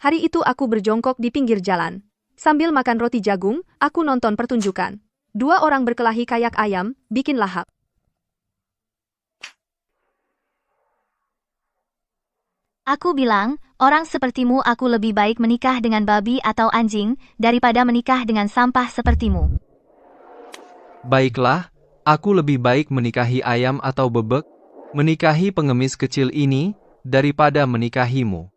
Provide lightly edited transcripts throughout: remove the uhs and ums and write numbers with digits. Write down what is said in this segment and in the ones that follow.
Hari itu aku berjongkok di pinggir jalan. Sambil makan roti jagung, aku nonton pertunjukan. Dua orang berkelahi kayak ayam, bikin lahap. Aku bilang, orang sepertimu aku lebih baik menikah dengan babi atau anjing, daripada menikah dengan sampah sepertimu. Baiklah, aku lebih baik menikahi ayam atau bebek, menikahi pengemis kecil ini, daripada menikahimu.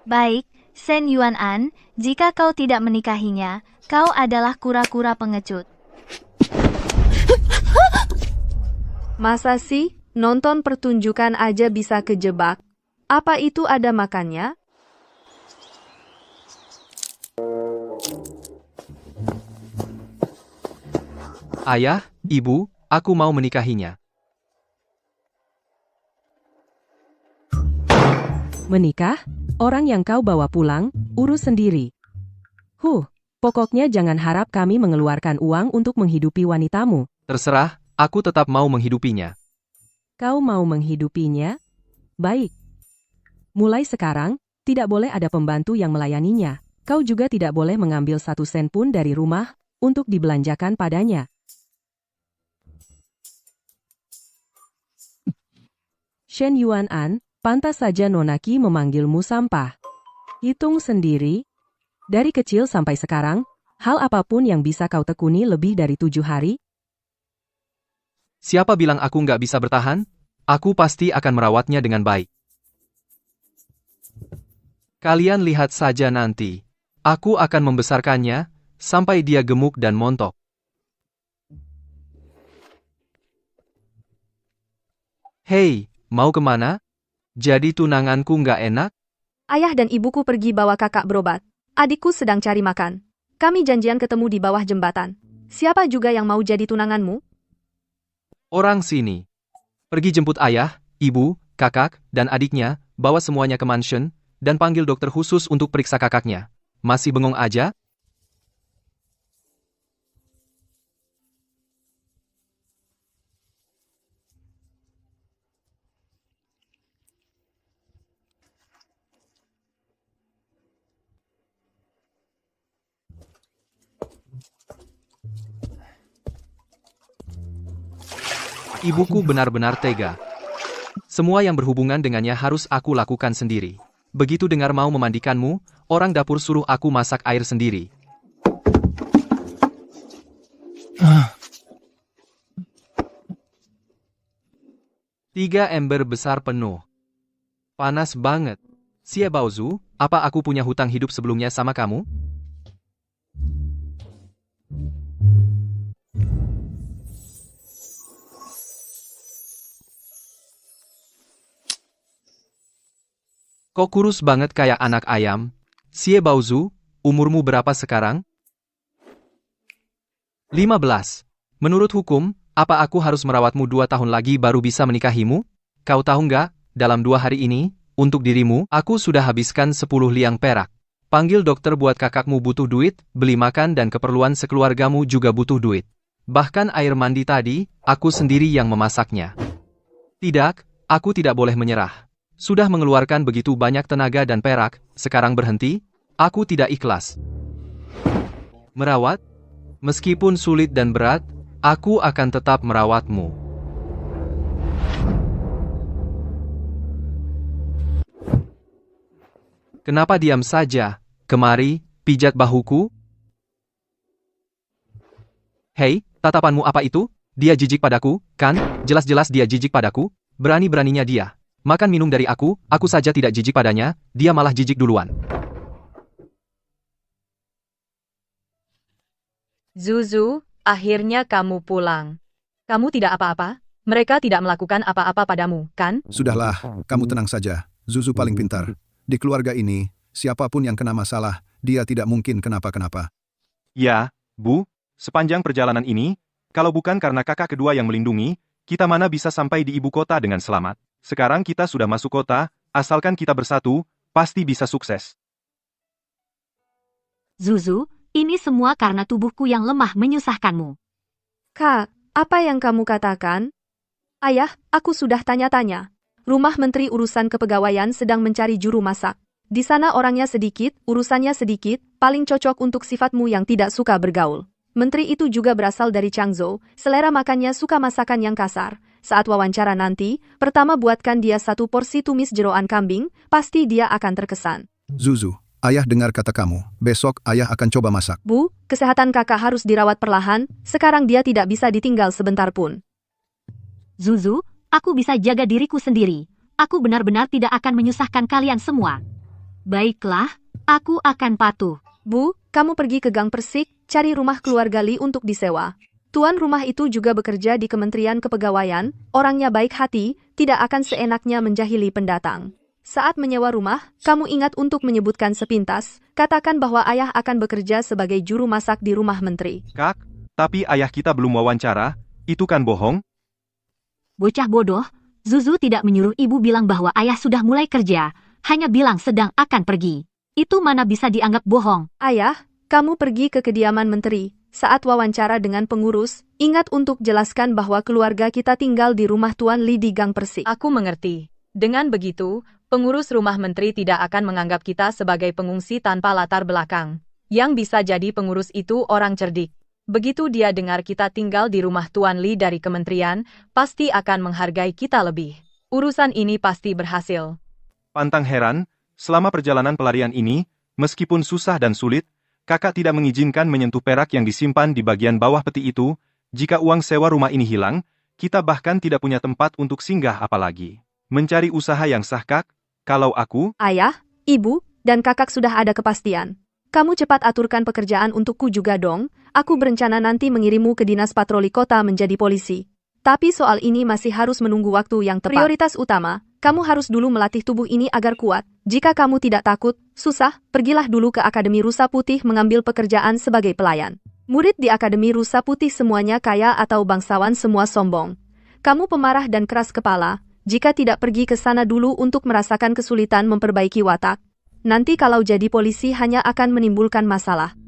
Baik, Shen Yuan-an, jika kau tidak menikahinya, kau adalah kura-kura pengecut. Masa sih, nonton pertunjukan aja bisa kejebak? Apa itu ada makannya? Ayah, ibu, aku mau menikahinya. Menikah? Orang yang kau bawa pulang, urus sendiri. Pokoknya jangan harap kami mengeluarkan uang untuk menghidupi wanitamu. Terserah, aku tetap mau menghidupinya. Kau mau menghidupinya? Baik. Mulai sekarang, tidak boleh ada pembantu yang melayaninya. Kau juga tidak boleh mengambil 1 sen pun dari rumah, untuk dibelanjakan padanya. Shen Yuan-an, pantas saja Nonaki memanggilmu sampah. Hitung sendiri. Dari kecil sampai sekarang, hal apapun yang bisa kau tekuni lebih dari 7 hari? Siapa bilang aku nggak bisa bertahan? Aku pasti akan merawatnya dengan baik. Kalian lihat saja nanti. Aku akan membesarkannya, sampai dia gemuk dan montok. Hei, mau kemana? Jadi tunanganku nggak enak? Ayah dan ibuku pergi bawa kakak berobat. Adikku sedang cari makan. Kami janjian ketemu di bawah jembatan. Siapa juga yang mau jadi tunanganmu? Orang sini. Pergi jemput ayah, ibu, kakak, dan adiknya, bawa semuanya ke mansion, dan panggil dokter khusus untuk periksa kakaknya. Masih bengong aja? Ibuku benar-benar tega. Semua yang berhubungan dengannya harus aku lakukan sendiri. Begitu dengar mau memandikanmu, orang dapur suruh aku masak air sendiri. Tiga ember besar penuh. Panas banget. Xie Baozu, apa aku punya hutang hidup sebelumnya sama kamu? Kok kurus banget kayak anak ayam? Xie Baozu, umurmu berapa sekarang? 15. Menurut hukum, apa aku harus merawatmu 2 tahun lagi baru bisa menikahimu? Kau tahu nggak, dalam 2 hari ini, untuk dirimu, aku sudah habiskan 10 liang perak. Panggil dokter buat kakakmu butuh duit, beli makan dan keperluan sekeluargamu juga butuh duit. Bahkan air mandi tadi, aku sendiri yang memasaknya. Tidak, aku tidak boleh menyerah. Sudah mengeluarkan begitu banyak tenaga dan perak, sekarang berhenti? Aku tidak ikhlas. Merawat? Meskipun sulit dan berat, aku akan tetap merawatmu. Kenapa diam saja? Kemari, pijat bahuku. Hei, tatapanmu apa itu? Dia jijik padaku, kan? Jelas-jelas dia jijik padaku. Berani-beraninya dia makan minum dari aku saja tidak jijik padanya, dia malah jijik duluan. Zuzu, akhirnya kamu pulang. Kamu tidak apa-apa? Mereka tidak melakukan apa-apa padamu, kan? Sudahlah, kamu tenang saja. Zuzu paling pintar. Di keluarga ini, siapapun yang kena masalah, dia tidak mungkin kenapa-kenapa. Ya, Bu, sepanjang perjalanan ini, kalau bukan karena kakak kedua yang melindungi, kita mana bisa sampai di ibu kota dengan selamat. Sekarang kita sudah masuk kota, asalkan kita bersatu, pasti bisa sukses. Zuzu, ini semua karena tubuhku yang lemah menyusahkanmu. Kak, apa yang kamu katakan? Ayah, aku sudah tanya-tanya. rumah menteri urusan kepegawaian sedang mencari juru masak. Di sana orangnya sedikit, urusannya sedikit, paling cocok untuk sifatmu yang tidak suka bergaul. Menteri itu juga berasal dari Changzhou, selera makannya suka masakan yang kasar. Saat wawancara nanti, pertama buatkan dia 1 porsi tumis jeroan kambing, pasti dia akan terkesan. Zuzu, ayah dengar kata kamu. Besok ayah akan coba masak. Bu, kesehatan kakak harus dirawat perlahan, sekarang dia tidak bisa ditinggal sebentar pun. Zuzu, aku bisa jaga diriku sendiri. Aku benar-benar tidak akan menyusahkan kalian semua. Baiklah, aku akan patuh. Bu, kamu pergi ke Gang Persik, cari rumah keluarga Li untuk disewa. Tuan rumah itu juga bekerja di Kementerian Kepegawaian, orangnya baik hati, tidak akan seenaknya menjahili pendatang. Saat menyewa rumah, kamu ingat untuk menyebutkan sepintas, katakan bahwa ayah akan bekerja sebagai juru masak di rumah menteri. Kak, tapi ayah kita belum wawancara, itu kan bohong? Bocah bodoh, Zuzu tidak menyuruh ibu bilang bahwa ayah sudah mulai kerja, hanya bilang sedang akan pergi. Itu mana bisa dianggap bohong? Ayah, kamu pergi ke kediaman menteri. Saat wawancara dengan pengurus, ingat untuk jelaskan bahwa keluarga kita tinggal di rumah Tuan Li di Gang Persik. Aku mengerti. Dengan begitu, pengurus rumah menteri tidak akan menganggap kita sebagai pengungsi tanpa latar belakang. Yang bisa jadi pengurus itu orang cerdik. Begitu dia dengar kita tinggal di rumah Tuan Li dari kementerian, pasti akan menghargai kita lebih. Urusan ini pasti berhasil. Pantang heran, selama perjalanan pelarian ini, meskipun susah dan sulit, kakak tidak mengizinkan menyentuh perak yang disimpan di bagian bawah peti itu. Jika uang sewa rumah ini hilang, kita bahkan tidak punya tempat untuk singgah apalagi mencari usaha yang sah. Kak, kalau aku... Ayah, ibu, dan kakak sudah ada kepastian. Kamu cepat aturkan pekerjaan untukku juga dong, aku berencana nanti mengirimmu ke dinas patroli kota menjadi polisi. Tapi soal ini masih harus menunggu waktu yang tepat. Prioritas utama, kamu harus dulu melatih tubuh ini agar kuat. Jika kamu tidak takut, susah, pergilah dulu ke Akademi Rusa Putih mengambil pekerjaan sebagai pelayan. Murid di Akademi Rusa Putih semuanya kaya atau bangsawan semua sombong. Kamu pemarah dan keras kepala, jika tidak pergi ke sana dulu untuk merasakan kesulitan memperbaiki watak. Nanti kalau jadi polisi hanya akan menimbulkan masalah.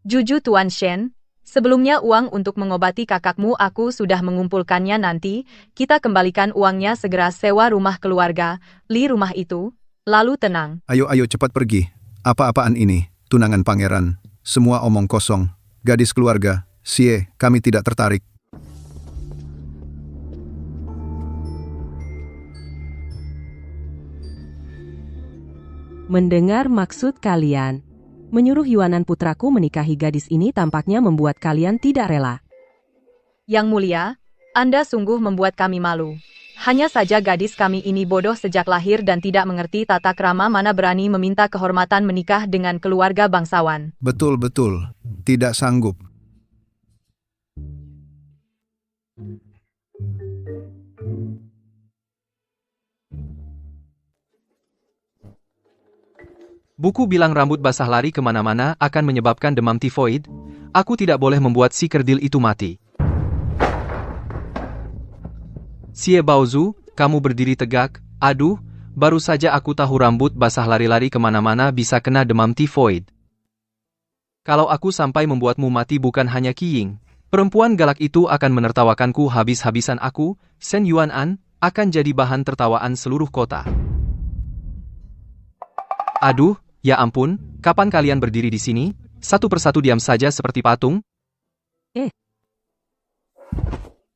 Jujur Tuan Shen, sebelumnya uang untuk mengobati kakakmu aku sudah mengumpulkannya nanti, kita kembalikan uangnya segera sewa rumah keluarga, Li rumah itu, lalu tenang. Ayo cepat pergi. Apa-apaan ini? Tunangan pangeran. Semua omong kosong. Gadis keluarga. Sie, kami tidak tertarik. Mendengar maksud kalian, menyuruh Yuanan putraku menikahi gadis ini tampaknya membuat kalian tidak rela. Yang mulia, Anda sungguh membuat kami malu. Hanya saja gadis kami ini bodoh sejak lahir dan tidak mengerti tata krama, mana berani meminta kehormatan menikah dengan keluarga bangsawan. Betul. Tidak sanggup. Buku bilang rambut basah lari kemana-mana akan menyebabkan demam tifoid. Aku tidak boleh membuat si kerdil itu mati. Xie Baozu, kamu berdiri tegak. Aduh, baru saja aku tahu rambut basah lari-lari kemana-mana bisa kena demam tifoid. Kalau aku sampai membuatmu mati bukan hanya Qiying. Perempuan galak itu akan menertawakanku habis-habisan. Aku, Shen Yuanan, akan jadi bahan tertawaan seluruh kota. Aduh, ya ampun, kapan kalian berdiri di sini? Satu persatu diam saja seperti patung?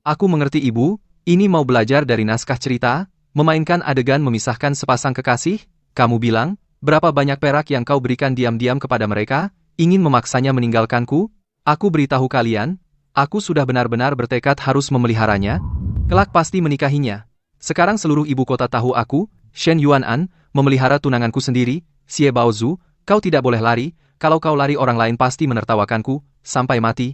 Aku mengerti ibu, ini mau belajar dari naskah cerita, memainkan adegan memisahkan sepasang kekasih. Kamu bilang, berapa banyak perak yang kau berikan diam-diam kepada mereka, ingin memaksanya meninggalkanku? Aku beritahu kalian, aku sudah benar-benar bertekad harus memeliharanya, kelak pasti menikahinya. Sekarang seluruh ibu kota tahu aku, Shen Yuanan, memelihara tunanganku sendiri. Xie Baozu, kau tidak boleh lari, kalau kau lari orang lain pasti menertawakanku, sampai mati.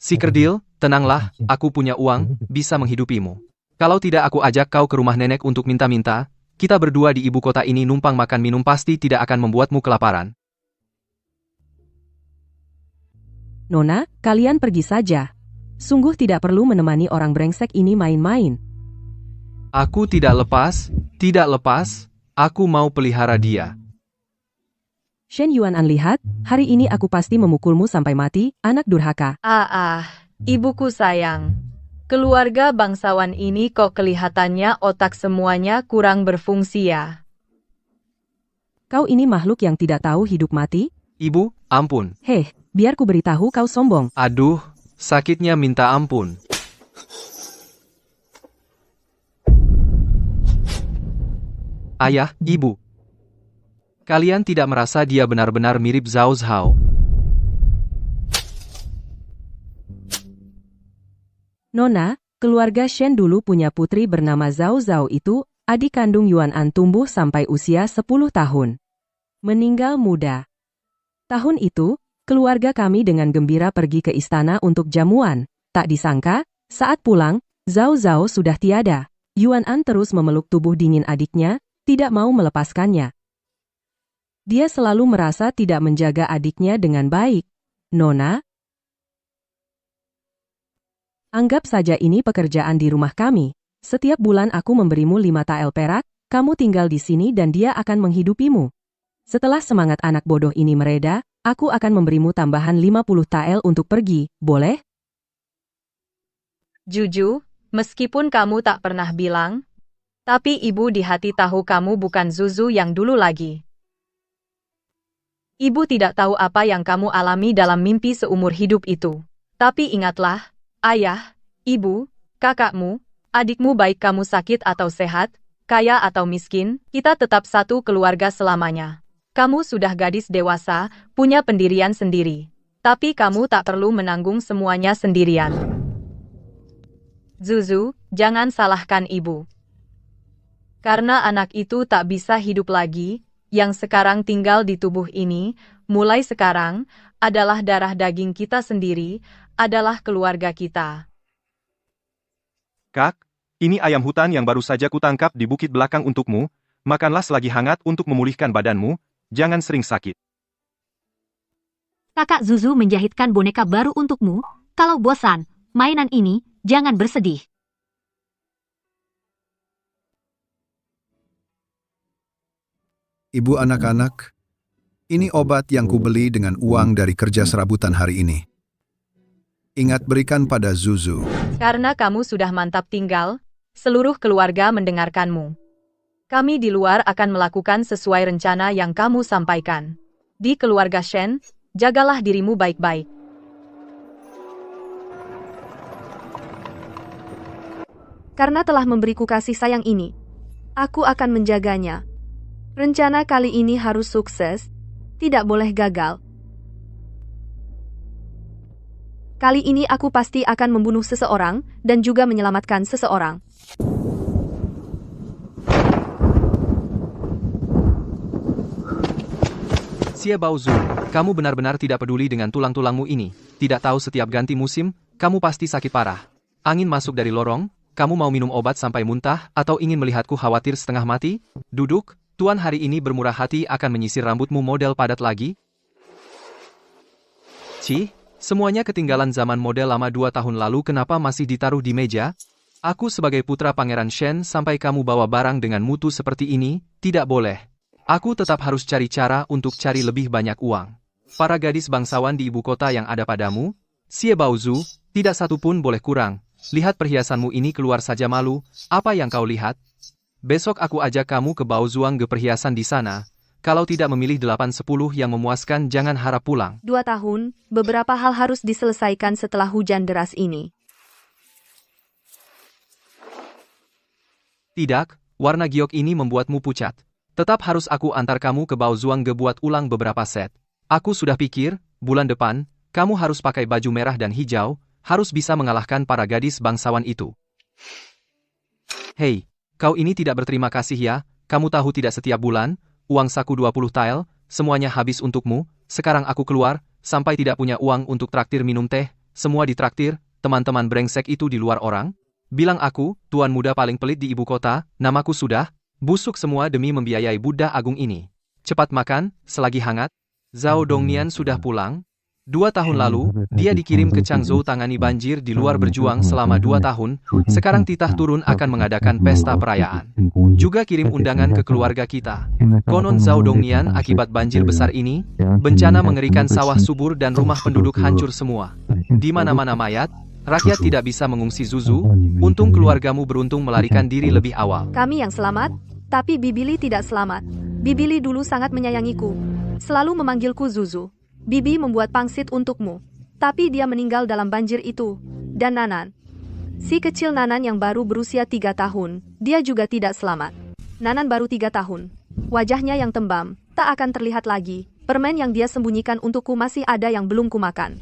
Si kerdil, tenanglah, aku punya uang, bisa menghidupimu. Kalau tidak aku ajak kau ke rumah nenek untuk minta-minta, kita berdua di ibu kota ini numpang makan minum pasti tidak akan membuatmu kelaparan. Nona, kalian pergi saja. Sungguh tidak perlu menemani orang brengsek ini main-main. Aku tidak lepas, aku mau pelihara dia. Shen Yuanan lihat, hari ini aku pasti memukulmu sampai mati, anak durhaka. Ibuku sayang. Keluarga bangsawan ini kok kelihatannya otak semuanya kurang berfungsi ya. Kau ini makhluk yang tidak tahu hidup mati? Ibu, ampun. Heh, biar ku beritahu kau sombong. Aduh, sakitnya minta ampun. Ayah, ibu. Kalian tidak merasa dia benar-benar mirip Zhao Zhao? Nona, keluarga Shen dulu punya putri bernama Zhao Zhao itu, adik kandung Yuan An tumbuh sampai usia 10 tahun. Meninggal muda. Tahun itu, keluarga kami dengan gembira pergi ke istana untuk jamuan. Tak disangka, saat pulang, Zhao Zhao sudah tiada. Yuan An terus memeluk tubuh dingin adiknya, tidak mau melepaskannya. Dia selalu merasa tidak menjaga adiknya dengan baik. Nona, anggap saja ini pekerjaan di rumah kami. Setiap bulan aku memberimu 5 tael perak, kamu tinggal di sini dan dia akan menghidupimu. Setelah semangat anak bodoh ini mereda, aku akan memberimu tambahan 50 tael untuk pergi, boleh? Juju, meskipun kamu tak pernah bilang, tapi ibu di hati tahu kamu bukan Zuzu yang dulu lagi. Ibu tidak tahu apa yang kamu alami dalam mimpi seumur hidup itu. Tapi ingatlah, ayah, ibu, kakakmu, adikmu baik kamu sakit atau sehat, kaya atau miskin, kita tetap satu keluarga selamanya. Kamu sudah gadis dewasa, punya pendirian sendiri. Tapi kamu tak perlu menanggung semuanya sendirian. Zuzu, jangan salahkan ibu. Karena anak itu tak bisa hidup lagi, yang sekarang tinggal di tubuh ini, mulai sekarang, adalah darah daging kita sendiri, adalah keluarga kita. Kak, ini ayam hutan yang baru saja kutangkap di bukit belakang untukmu, makanlah selagi hangat untuk memulihkan badanmu, jangan sering sakit. Kakak Zuzu menjahitkan boneka baru untukmu. Kalau bosan, mainan ini, jangan bersedih. Ibu anak-anak, ini obat yang kubeli dengan uang dari kerja serabutan hari ini. Ingat berikan pada Zuzu. Karena kamu sudah mantap tinggal, seluruh keluarga mendengarkanmu. Kami di luar akan melakukan sesuai rencana yang kamu sampaikan. Di keluarga Shen, jagalah dirimu baik-baik. Karena telah memberiku kasih sayang ini, aku akan menjaganya. Rencana kali ini harus sukses, tidak boleh gagal. Kali ini aku pasti akan membunuh seseorang, dan juga menyelamatkan seseorang. Xie Baozu, kamu benar-benar tidak peduli dengan tulang-tulangmu ini. Tidak tahu setiap ganti musim, kamu pasti sakit parah. Angin masuk dari lorong, kamu mau minum obat sampai muntah, atau ingin melihatku khawatir setengah mati? Duduk. Tuan hari ini bermurah hati akan menyisir rambutmu model padat lagi. Cih, semuanya ketinggalan zaman model lama 2 tahun lalu kenapa masih ditaruh di meja? Aku sebagai putra Pangeran Shen sampai kamu bawa barang dengan mutu seperti ini, tidak boleh. Aku tetap harus cari cara untuk cari lebih banyak uang. Para gadis bangsawan di ibu kota yang ada padamu, Xie Baozu, tidak satu pun boleh kurang. Lihat perhiasanmu ini keluar saja malu, apa yang kau lihat? Besok aku ajak kamu ke Baozuang ke perhiasan di sana. Kalau tidak memilih 8-10 yang memuaskan jangan harap pulang. 2 tahun, beberapa hal harus diselesaikan setelah hujan deras ini. Tidak, warna giok ini membuatmu pucat. Tetap harus aku antar kamu ke Baozuang ke buat ulang beberapa set. Aku sudah pikir, bulan depan, kamu harus pakai baju merah dan hijau, harus bisa mengalahkan para gadis bangsawan itu. Hei. Kau ini tidak berterima kasih ya, kamu tahu tidak setiap bulan, uang saku 20 tael, semuanya habis untukmu, sekarang aku keluar, sampai tidak punya uang untuk traktir minum teh, semua ditraktir, teman-teman brengsek itu di luar orang. Bilang aku, tuan muda paling pelit di ibu kota, namaku sudah, busuk semua demi membiayai Buddha Agung ini. Cepat makan, selagi hangat. Zhao Dongnian sudah pulang. 2 tahun lalu, dia dikirim ke Changzhou tangani banjir di luar berjuang selama 2 tahun, sekarang titah turun akan mengadakan pesta perayaan. Juga kirim undangan ke keluarga kita. Konon Zhao Dongnian akibat banjir besar ini, bencana mengerikan sawah subur dan rumah penduduk hancur semua. Di mana-mana mayat, Rakyat tidak bisa mengungsi Zuzu, untung keluargamu beruntung melarikan diri lebih awal. Kami yang selamat, tapi Bibili tidak selamat. Bibili dulu sangat menyayangiku, selalu memanggilku Zuzu. Bibi membuat pangsit untukmu, tapi dia meninggal dalam banjir itu. Dan Nanan, si kecil Nanan yang baru berusia 3 tahun, dia juga tidak selamat. Nanan baru 3 tahun. Wajahnya yang tembam, tak akan terlihat lagi. Permen yang dia sembunyikan untukku masih ada yang belum kumakan.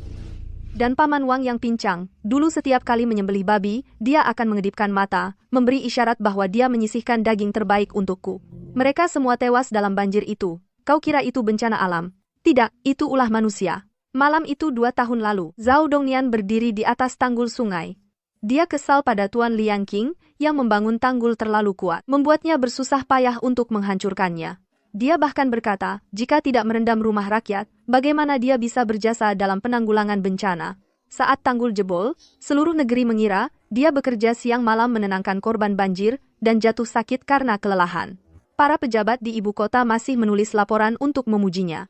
Dan Paman Wang yang pincang, dulu setiap kali menyembelih babi, dia akan mengedipkan mata, memberi isyarat bahwa dia menyisihkan daging terbaik untukku. Mereka semua tewas dalam banjir itu. Kau kira itu bencana alam? Tidak, itu ulah manusia. Malam itu 2 tahun lalu, Zhao Dongnian berdiri di atas tanggul sungai. Dia kesal pada Tuan Liang Qing yang membangun tanggul terlalu kuat, membuatnya bersusah payah untuk menghancurkannya. Dia bahkan berkata, jika tidak merendam rumah rakyat, bagaimana dia bisa berjasa dalam penanggulangan bencana? Saat tanggul jebol, seluruh negeri mengira dia bekerja siang malam menenangkan korban banjir dan jatuh sakit karena kelelahan. Para pejabat di ibu kota masih menulis laporan untuk memujinya.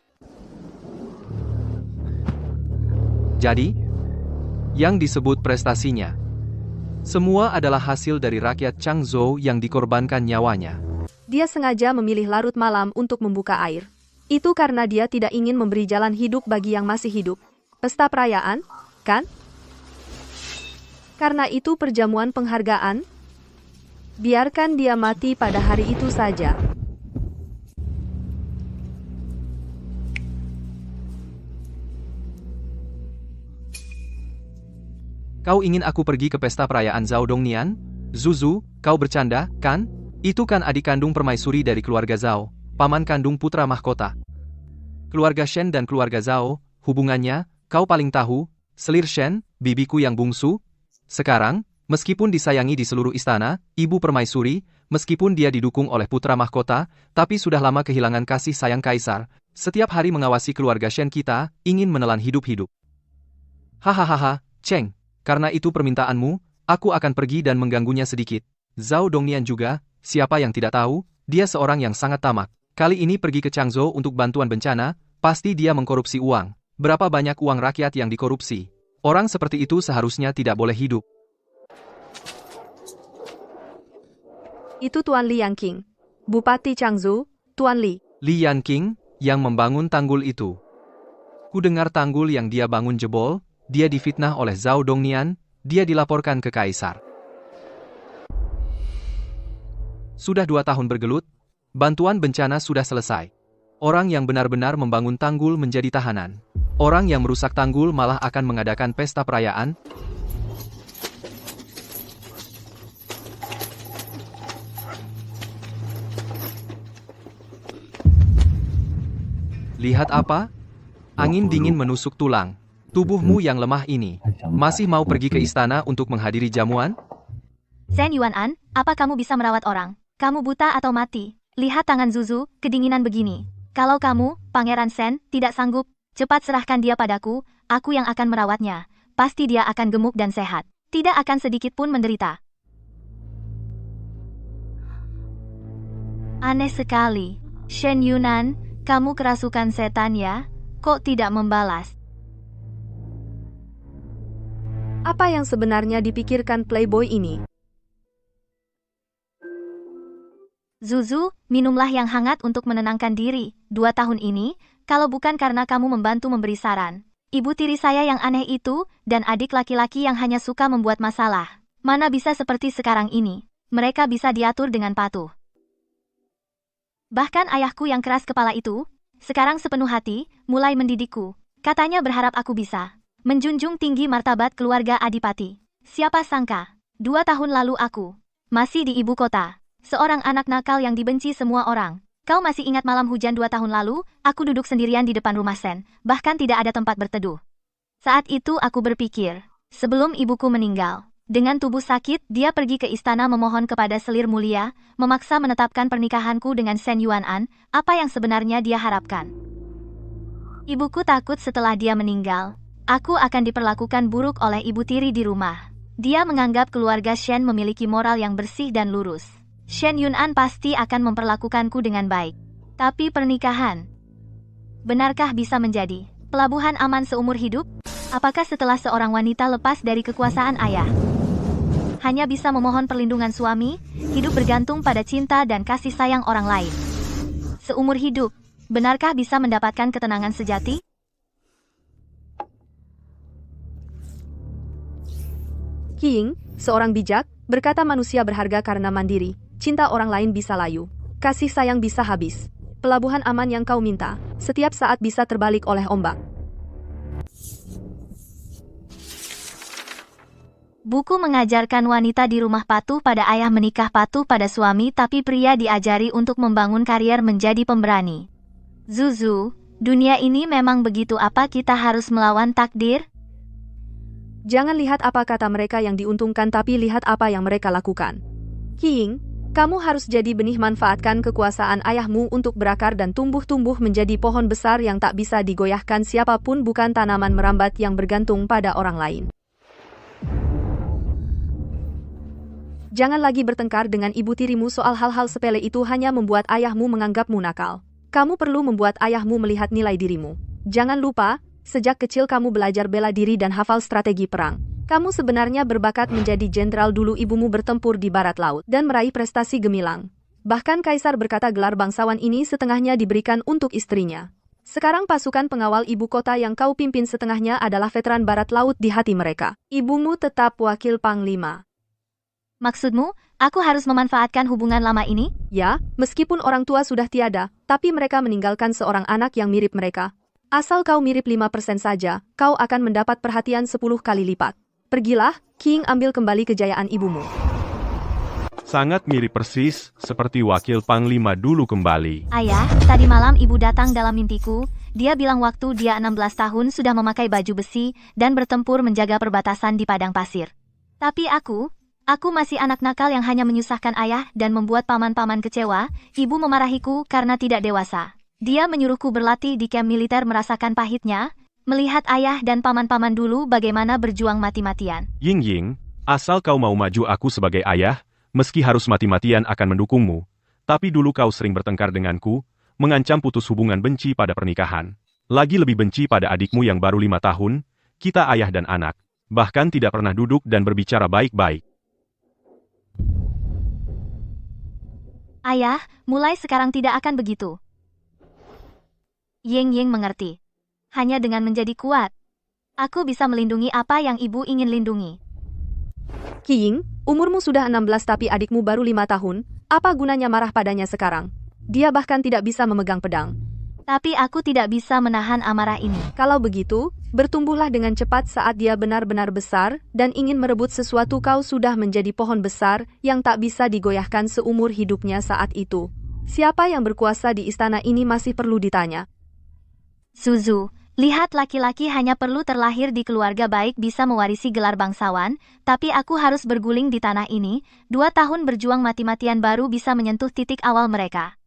Jadi, yang disebut prestasinya, semua adalah hasil dari rakyat Changzhou yang dikorbankan nyawanya. Dia sengaja memilih larut malam untuk membuka air. Itu karena dia tidak ingin memberi jalan hidup bagi yang masih hidup. Pesta perayaan, kan? Karena itu perjamuan penghargaan. Biarkan dia mati pada hari itu saja. Kau ingin aku pergi ke pesta perayaan Zhao Dongnian? Zuzu, kau bercanda, kan? Itu kan adik kandung permaisuri dari keluarga Zhao, paman kandung putra mahkota. Keluarga Shen dan keluarga Zhao, hubungannya, kau paling tahu, selir Shen, bibiku yang bungsu. Sekarang, meskipun disayangi di seluruh istana, ibu permaisuri, meskipun dia didukung oleh putra mahkota, tapi sudah lama kehilangan kasih sayang kaisar, setiap hari mengawasi keluarga Shen kita, ingin menelan hidup-hidup. Hahaha, Cheng, karena itu permintaanmu, aku akan pergi dan mengganggunya sedikit. Zhao Dongnian juga, siapa yang tidak tahu, dia seorang yang sangat tamak. Kali ini pergi ke Changzhou untuk bantuan bencana, pasti dia mengkorupsi uang. Berapa banyak uang rakyat yang dikorupsi? Orang seperti itu seharusnya tidak boleh hidup. Itu Tuan Liang Qing, Bupati Changzhou, Tuan Li. Liang Qing, yang membangun tanggul itu. Ku dengar tanggul yang dia bangun jebol, dia difitnah oleh Zhao Dongnian, dia dilaporkan ke kaisar. Sudah 2 tahun bergelut, bantuan bencana sudah selesai. Orang yang benar-benar membangun tanggul menjadi tahanan. Orang yang merusak tanggul malah akan mengadakan pesta perayaan. Lihat apa? Angin dingin menusuk tulang. Tubuhmu yang lemah ini, masih mau pergi ke istana untuk menghadiri jamuan? Shen Yuanan, apa kamu bisa merawat orang? Kamu buta atau mati? Lihat tangan Zuzu, kedinginan begini. Kalau kamu, Pangeran Shen, tidak sanggup, cepat serahkan dia padaku, aku yang akan merawatnya. Pasti dia akan gemuk dan sehat. Tidak akan sedikit pun menderita. Aneh sekali. Shen Yunan, kamu kerasukan setan ya? Kok tidak membalas? Apa yang sebenarnya dipikirkan playboy ini? Zuzu, minumlah yang hangat untuk menenangkan diri. 2 tahun ini, kalau bukan karena kamu membantu memberi saran, ibu tiri saya yang aneh itu, dan adik laki-laki yang hanya suka membuat masalah, mana bisa seperti sekarang ini. Mereka bisa diatur dengan patuh. Bahkan ayahku yang keras kepala itu, sekarang sepenuh hati, mulai mendidikku. Katanya berharap aku bisa menjunjung tinggi martabat keluarga Adipati. Siapa sangka, 2 tahun lalu aku masih di ibu kota. Seorang anak nakal yang dibenci semua orang. Kau masih ingat malam hujan 2 tahun lalu? Aku duduk sendirian di depan rumah Shen, bahkan tidak ada tempat berteduh. Saat itu aku berpikir, sebelum ibuku meninggal, dengan tubuh sakit, dia pergi ke istana memohon kepada selir mulia, memaksa menetapkan pernikahanku dengan Shen Yuanan, apa yang sebenarnya dia harapkan. Ibuku takut setelah dia meninggal, aku akan diperlakukan buruk oleh ibu tiri di rumah. Dia menganggap keluarga Shen memiliki moral yang bersih dan lurus. Shen Yunan pasti akan memperlakukanku dengan baik. Tapi pernikahan, benarkah bisa menjadi pelabuhan aman seumur hidup? Apakah setelah seorang wanita lepas dari kekuasaan ayah, hanya bisa memohon perlindungan suami, hidup bergantung pada cinta dan kasih sayang orang lain? Seumur hidup, benarkah bisa mendapatkan ketenangan sejati? King, seorang bijak, berkata manusia berharga karena mandiri, cinta orang lain bisa layu, kasih sayang bisa habis. Pelabuhan aman yang kau minta, setiap saat bisa terbalik oleh ombak. Buku mengajarkan wanita di rumah patuh pada ayah menikah patuh pada suami, tapi pria diajari untuk membangun karier menjadi pemberani. Zuzu, dunia ini memang begitu, apa kita harus melawan takdir? Jangan lihat apa kata mereka yang diuntungkan, tapi lihat apa yang mereka lakukan. King, kamu harus jadi benih, manfaatkan kekuasaan ayahmu untuk berakar dan tumbuh-tumbuh menjadi pohon besar yang tak bisa digoyahkan siapapun, bukan tanaman merambat yang bergantung pada orang lain. Jangan lagi bertengkar dengan ibu tirimu soal hal-hal sepele, itu hanya membuat ayahmu menganggapmu nakal. Kamu perlu membuat ayahmu melihat nilai dirimu. Jangan lupa, sejak kecil kamu belajar bela diri dan hafal strategi perang. Kamu sebenarnya berbakat menjadi jenderal dulu ibumu bertempur di barat laut dan meraih prestasi gemilang. Bahkan Kaisar berkata gelar bangsawan ini setengahnya diberikan untuk istrinya. Sekarang pasukan pengawal ibu kota yang kau pimpin setengahnya adalah veteran barat laut di hati mereka. Ibumu tetap wakil panglima. Maksudmu, aku harus memanfaatkan hubungan lama ini? Ya, meskipun orang tua sudah tiada, tapi mereka meninggalkan seorang anak yang mirip mereka. Asal kau mirip 5% saja, kau akan mendapat perhatian 10 kali lipat. Pergilah, King, ambil kembali kejayaan ibumu. Sangat mirip persis, seperti wakil panglima dulu kembali. Ayah, tadi malam ibu datang dalam mimpiku. Dia bilang waktu dia 16 tahun sudah memakai baju besi dan bertempur menjaga perbatasan di padang pasir. Tapi aku masih anak nakal yang hanya menyusahkan ayah dan membuat paman-paman kecewa. Ibu memarahiku karena tidak dewasa. Dia menyuruhku berlatih di kamp militer, merasakan pahitnya, melihat ayah dan paman-paman dulu bagaimana berjuang mati-matian. Ying, asal kau mau maju aku sebagai ayah, meski harus mati-matian akan mendukungmu. Tapi dulu kau sering bertengkar denganku, mengancam putus hubungan, benci pada pernikahan. Lagi lebih benci pada adikmu yang baru 5 tahun, kita ayah dan anak. Bahkan tidak pernah duduk dan berbicara baik-baik. Ayah, mulai sekarang tidak akan begitu. Ying mengerti. Hanya dengan menjadi kuat, aku bisa melindungi apa yang ibu ingin lindungi. King, umurmu sudah 16 tapi adikmu baru 5 tahun, apa gunanya marah padanya sekarang? Dia bahkan tidak bisa memegang pedang. Tapi aku tidak bisa menahan amarah ini. Kalau begitu, bertumbuhlah dengan cepat saat dia benar-benar besar dan ingin merebut sesuatu. Kau sudah menjadi pohon besar yang tak bisa digoyahkan seumur hidupnya saat itu. Siapa yang berkuasa di istana ini masih perlu ditanya. Zuzu, lihat, laki-laki hanya perlu terlahir di keluarga baik bisa mewarisi gelar bangsawan, tapi aku harus berguling di tanah ini, 2 tahun berjuang mati-matian baru bisa menyentuh titik awal mereka.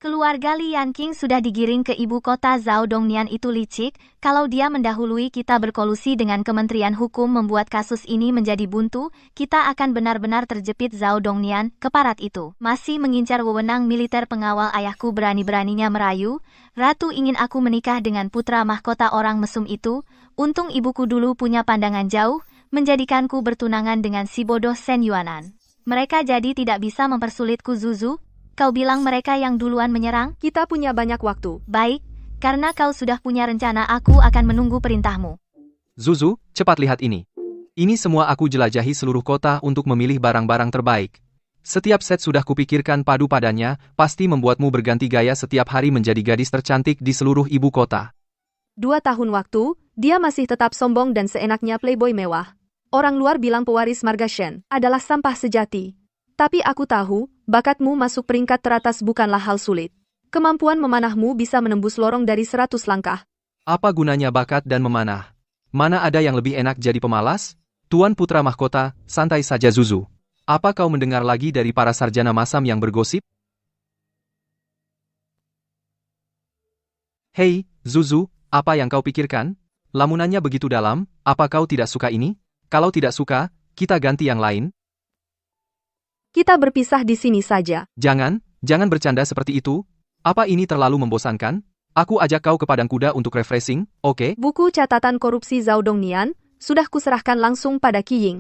Keluarga Li Yanqing sudah digiring ke ibu kota. Zhao Dongnian itu licik, kalau dia mendahului kita berkolusi dengan Kementerian Hukum membuat kasus ini menjadi buntu, kita akan benar-benar terjepit. Zhao Dongnian, keparat itu, masih mengincar wewenang militer pengawal ayahku, berani-beraninya merayu, Ratu ingin aku menikah dengan putra mahkota orang mesum itu. Untung ibuku dulu punya pandangan jauh, menjadikanku bertunangan dengan si bodoh Shen Yuanan. Mereka jadi tidak bisa mempersulitku. Zuzu, kau bilang mereka yang duluan menyerang? Kita punya banyak waktu. Baik, karena kau sudah punya rencana, aku akan menunggu perintahmu. Zuzu, cepat lihat ini. Ini semua aku jelajahi seluruh kota untuk memilih barang-barang terbaik. Setiap set sudah kupikirkan padu padanya, pasti membuatmu berganti gaya setiap hari menjadi gadis tercantik di seluruh ibu kota. 2 tahun waktu, dia masih tetap sombong dan seenaknya playboy mewah. Orang luar bilang pewaris marga Shen adalah sampah sejati. Tapi aku tahu, bakatmu masuk peringkat teratas bukanlah hal sulit. Kemampuan memanahmu bisa menembus lorong dari 100 langkah. Apa gunanya bakat dan memanah? Mana ada yang lebih enak jadi pemalas? Tuan Putra Mahkota, santai saja Zuzu. Apa kau mendengar lagi dari para sarjana masam yang bergosip? Hei, Zuzu, apa yang kau pikirkan? Lamunannya begitu dalam, apa kau tidak suka ini? Kalau tidak suka, kita ganti yang lain. Kita berpisah di sini saja. Jangan bercanda seperti itu. Apa ini terlalu membosankan? Aku ajak kau ke padang kuda untuk refreshing, oke? Buku catatan korupsi Zhao Dongnian sudah kuserahkan langsung pada Qi Ying.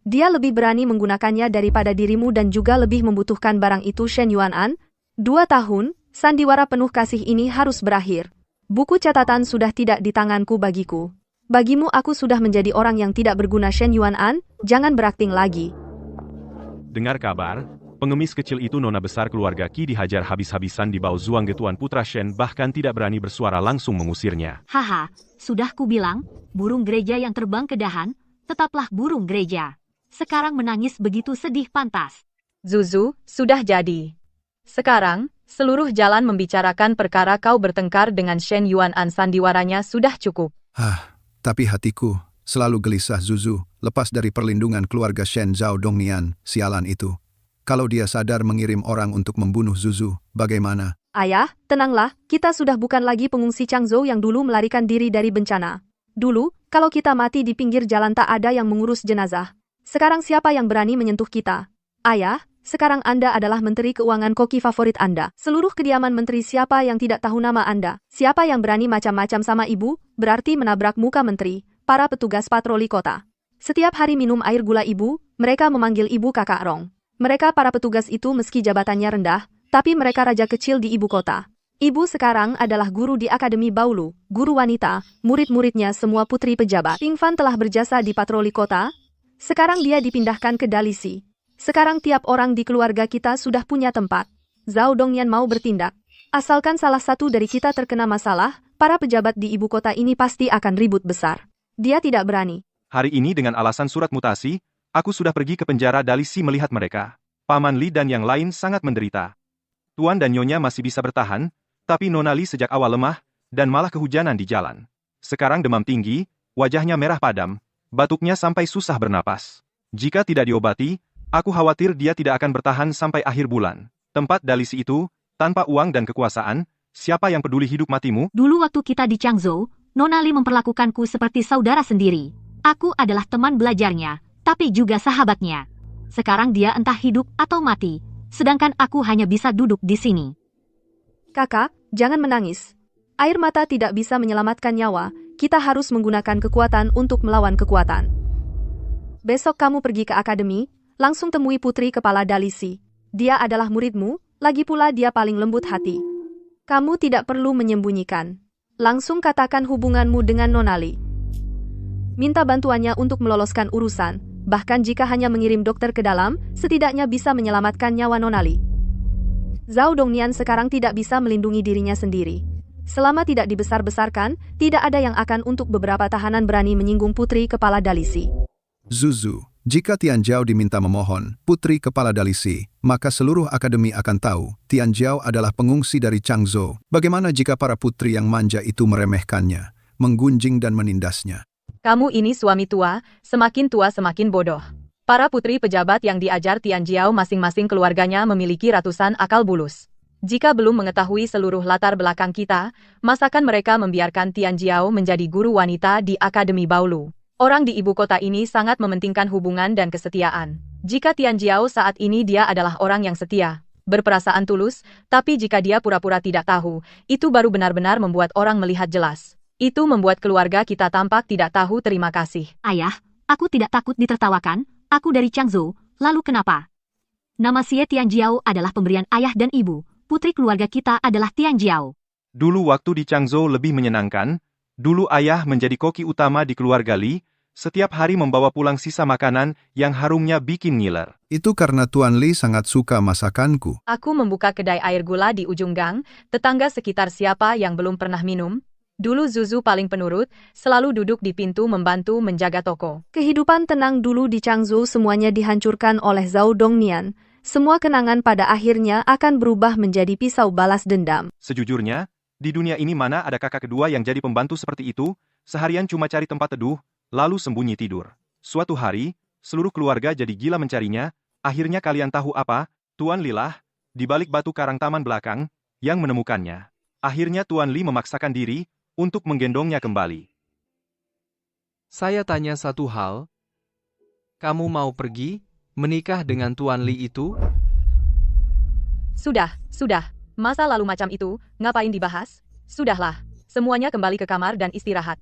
Dia lebih berani menggunakannya daripada dirimu dan juga lebih membutuhkan barang itu Shen Yuanan. 2 tahun, sandiwara penuh kasih ini harus berakhir. Buku catatan sudah tidak di tanganku bagiku. Bagimu aku sudah menjadi orang yang tidak berguna Shen Yuanan, jangan berakting lagi. Dengar kabar, pengemis kecil itu nona besar keluarga Qi dihajar habis-habisan di bawah Zhuangge Tuan Putra Shen bahkan tidak berani bersuara langsung mengusirnya. Haha, sudah kubilang, burung gereja yang terbang ke dahan, tetaplah burung gereja. Sekarang menangis begitu sedih pantas. Zuzu, sudah jadi. Sekarang, seluruh jalan membicarakan perkara kau bertengkar dengan Shen Yuanan sandiwaranya sudah cukup. Tapi hatiku selalu gelisah Zuzu, lepas dari perlindungan keluarga Shen Zhao Dongnian, sialan itu. Kalau dia sadar mengirim orang untuk membunuh Zuzu, bagaimana? Ayah, tenanglah, kita sudah bukan lagi pengungsi Changzhou yang dulu melarikan diri dari bencana. Dulu, kalau kita mati di pinggir jalan tak ada yang mengurus jenazah. Sekarang siapa yang berani menyentuh kita? Ayah, sekarang Anda adalah Menteri Keuangan koki favorit Anda. Seluruh kediaman menteri siapa yang tidak tahu nama Anda? Siapa yang berani macam-macam sama ibu, berarti menabrak muka menteri, para petugas patroli kota. Setiap hari minum air gula ibu, mereka memanggil ibu kakak Rong. Mereka para petugas itu meski jabatannya rendah, tapi mereka raja kecil di ibu kota. Ibu sekarang adalah guru di Akademi Baulu, guru wanita, murid-muridnya semua putri pejabat. Ping Fan telah berjasa di patroli kota, sekarang dia dipindahkan ke Dalisi. Sekarang tiap orang di keluarga kita sudah punya tempat. Zhao Dongnian mau bertindak. Asalkan salah satu dari kita terkena masalah, para pejabat di ibu kota ini pasti akan ribut besar. Dia tidak berani. Hari ini dengan alasan surat mutasi, aku sudah pergi ke penjara Dalisi melihat mereka. Paman Li dan yang lain sangat menderita. Tuan dan Nyonya masih bisa bertahan, tapi Nona Li sejak awal lemah, dan malah kehujanan di jalan. Sekarang demam tinggi, wajahnya merah padam, batuknya sampai susah bernapas. Jika tidak diobati, aku khawatir dia tidak akan bertahan sampai akhir bulan. Tempat Dalisi itu, tanpa uang dan kekuasaan, siapa yang peduli hidup matimu? Dulu waktu kita di Changzhou, Nona Li memperlakukanku seperti saudara sendiri. Aku adalah teman belajarnya, tapi juga sahabatnya. Sekarang dia entah hidup atau mati, sedangkan aku hanya bisa duduk di sini. Kakak, jangan menangis. Air mata tidak bisa menyelamatkan nyawa, kita harus menggunakan kekuatan untuk melawan kekuatan. Besok kamu pergi ke akademi, langsung temui putri kepala Dalisi. Dia adalah muridmu, lagi pula dia paling lembut hati. Kamu tidak perlu menyembunyikan. Langsung katakan hubunganmu dengan Nona Li. Minta bantuannya untuk meloloskan urusan, bahkan jika hanya mengirim dokter ke dalam, setidaknya bisa menyelamatkan nyawa Nona Li. Zhao Dongnian sekarang tidak bisa melindungi dirinya sendiri. Selama tidak dibesar-besarkan, tidak ada yang akan untuk beberapa tahanan berani menyinggung putri kepala Dalisi. Zuzu, jika Tian Jiao diminta memohon, putri kepala Dalisi, maka seluruh akademi akan tahu Tian Jiao adalah pengungsi dari Changzhou. Bagaimana jika para putri yang manja itu meremehkannya, menggunjing dan menindasnya? Kamu ini suami tua semakin bodoh. Para putri pejabat yang diajar Tian Jiao masing-masing keluarganya memiliki ratusan akal bulus. Jika belum mengetahui seluruh latar belakang kita, masakan mereka membiarkan Tian Jiao menjadi guru wanita di Akademi Baulu? Orang di ibu kota ini sangat mementingkan hubungan dan kesetiaan. Jika Tian Jiao saat ini dia adalah orang yang setia, berperasaan tulus, tapi jika dia pura-pura tidak tahu, itu baru benar-benar membuat orang melihat jelas. Itu membuat keluarga kita tampak tidak tahu terima kasih. Ayah, aku tidak takut ditertawakan, aku dari Changzhou, lalu kenapa? Nama Xie Tian Jiao adalah pemberian ayah dan ibu, putri keluarga kita adalah Tian Jiao. Dulu waktu di Changzhou lebih menyenangkan, dulu ayah menjadi koki utama di keluarga Li, setiap hari membawa pulang sisa makanan yang harumnya bikin ngiler. Itu karena Tuan Li sangat suka masakanku. Aku membuka kedai air gula di ujung gang, tetangga sekitar siapa yang belum pernah minum. Dulu Zuzu paling penurut, selalu duduk di pintu membantu menjaga toko. Kehidupan tenang dulu di Changzhou semuanya dihancurkan oleh Zhao Dongnian. Semua kenangan pada akhirnya akan berubah menjadi pisau balas dendam. Sejujurnya, di dunia ini mana ada kakak kedua yang jadi pembantu seperti itu, seharian cuma cari tempat teduh, lalu sembunyi tidur. Suatu hari, seluruh keluarga jadi gila mencarinya, akhirnya kalian tahu apa? Tuan Lilah, di balik batu karang taman belakang, yang menemukannya. Akhirnya Tuan Li memaksakan diri, untuk menggendongnya kembali. Saya tanya satu hal. Kamu mau pergi, menikah dengan Tuan Li itu? Sudah. Masa lalu macam itu, ngapain dibahas? Sudahlah, semuanya kembali ke kamar dan istirahat.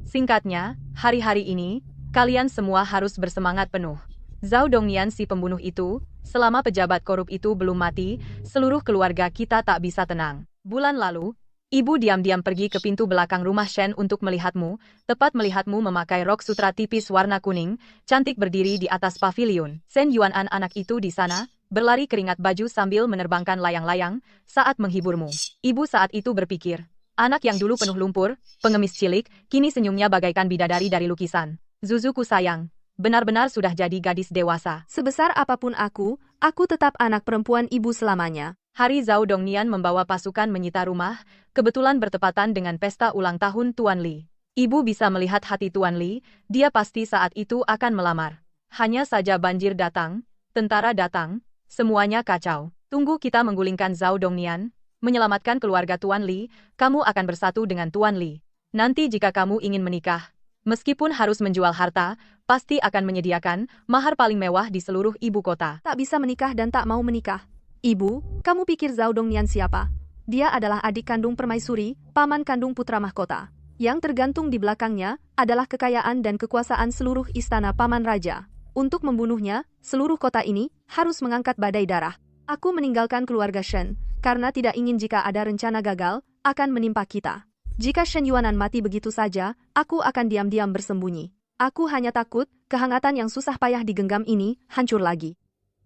Singkatnya, hari-hari ini, kalian semua harus bersemangat penuh. Zhao Dongnian si pembunuh itu, selama pejabat korup itu belum mati, seluruh keluarga kita tak bisa tenang. Bulan lalu, ibu diam-diam pergi ke pintu belakang rumah Shen untuk melihatmu, tepat melihatmu memakai rok sutra tipis warna kuning, cantik berdiri di atas pavilion. Shen Yuanan anak itu di sana, berlari keringat baju sambil menerbangkan layang-layang, saat menghiburmu. Ibu saat itu berpikir, anak yang dulu penuh lumpur, pengemis cilik, kini senyumnya bagaikan bidadari dari lukisan. Zuzuku sayang, benar-benar sudah jadi gadis dewasa. Sebesar apapun aku tetap anak perempuan ibu selamanya. Hari Zhao Dongnian membawa pasukan menyita rumah, kebetulan bertepatan dengan pesta ulang tahun Tuan Li. Ibu bisa melihat hati Tuan Li, dia pasti saat itu akan melamar. Hanya saja banjir datang, tentara datang, semuanya kacau. Tunggu kita menggulingkan Zhao Dongnian, menyelamatkan keluarga Tuan Li, kamu akan bersatu dengan Tuan Li. Nanti jika kamu ingin menikah, meskipun harus menjual harta, pasti akan menyediakan mahar paling mewah di seluruh ibu kota. Tak bisa menikah dan tak mau menikah. Ibu, kamu pikir Zhao Dongnian siapa? Dia adalah adik kandung permaisuri, paman kandung putra mahkota. Yang tergantung di belakangnya adalah kekayaan dan kekuasaan seluruh istana paman raja. Untuk membunuhnya, seluruh kota ini harus mengangkat badai darah. Aku meninggalkan keluarga Shen, karena tidak ingin jika ada rencana gagal, akan menimpa kita. Jika Shen Yuanan mati begitu saja, aku akan diam-diam bersembunyi. Aku hanya takut, kehangatan yang susah payah digenggam ini, hancur lagi.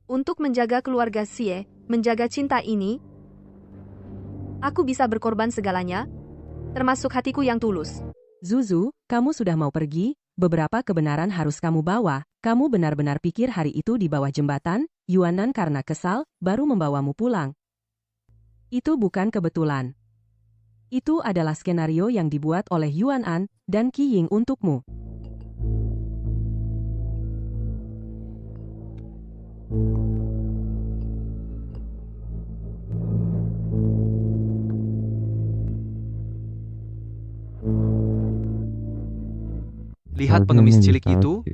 Untuk menjaga keluarga Xie, menjaga cinta ini, aku bisa berkorban segalanya, termasuk hatiku yang tulus. Zuzu, kamu sudah mau pergi? Beberapa kebenaran harus kamu bawa. Kamu benar-benar pikir hari itu di bawah jembatan, Yuanan karena kesal, baru membawamu pulang. Itu bukan kebetulan. Itu adalah skenario yang dibuat oleh Yuanan dan Qi Ying untukmu. Lihat pengemis cilik itu,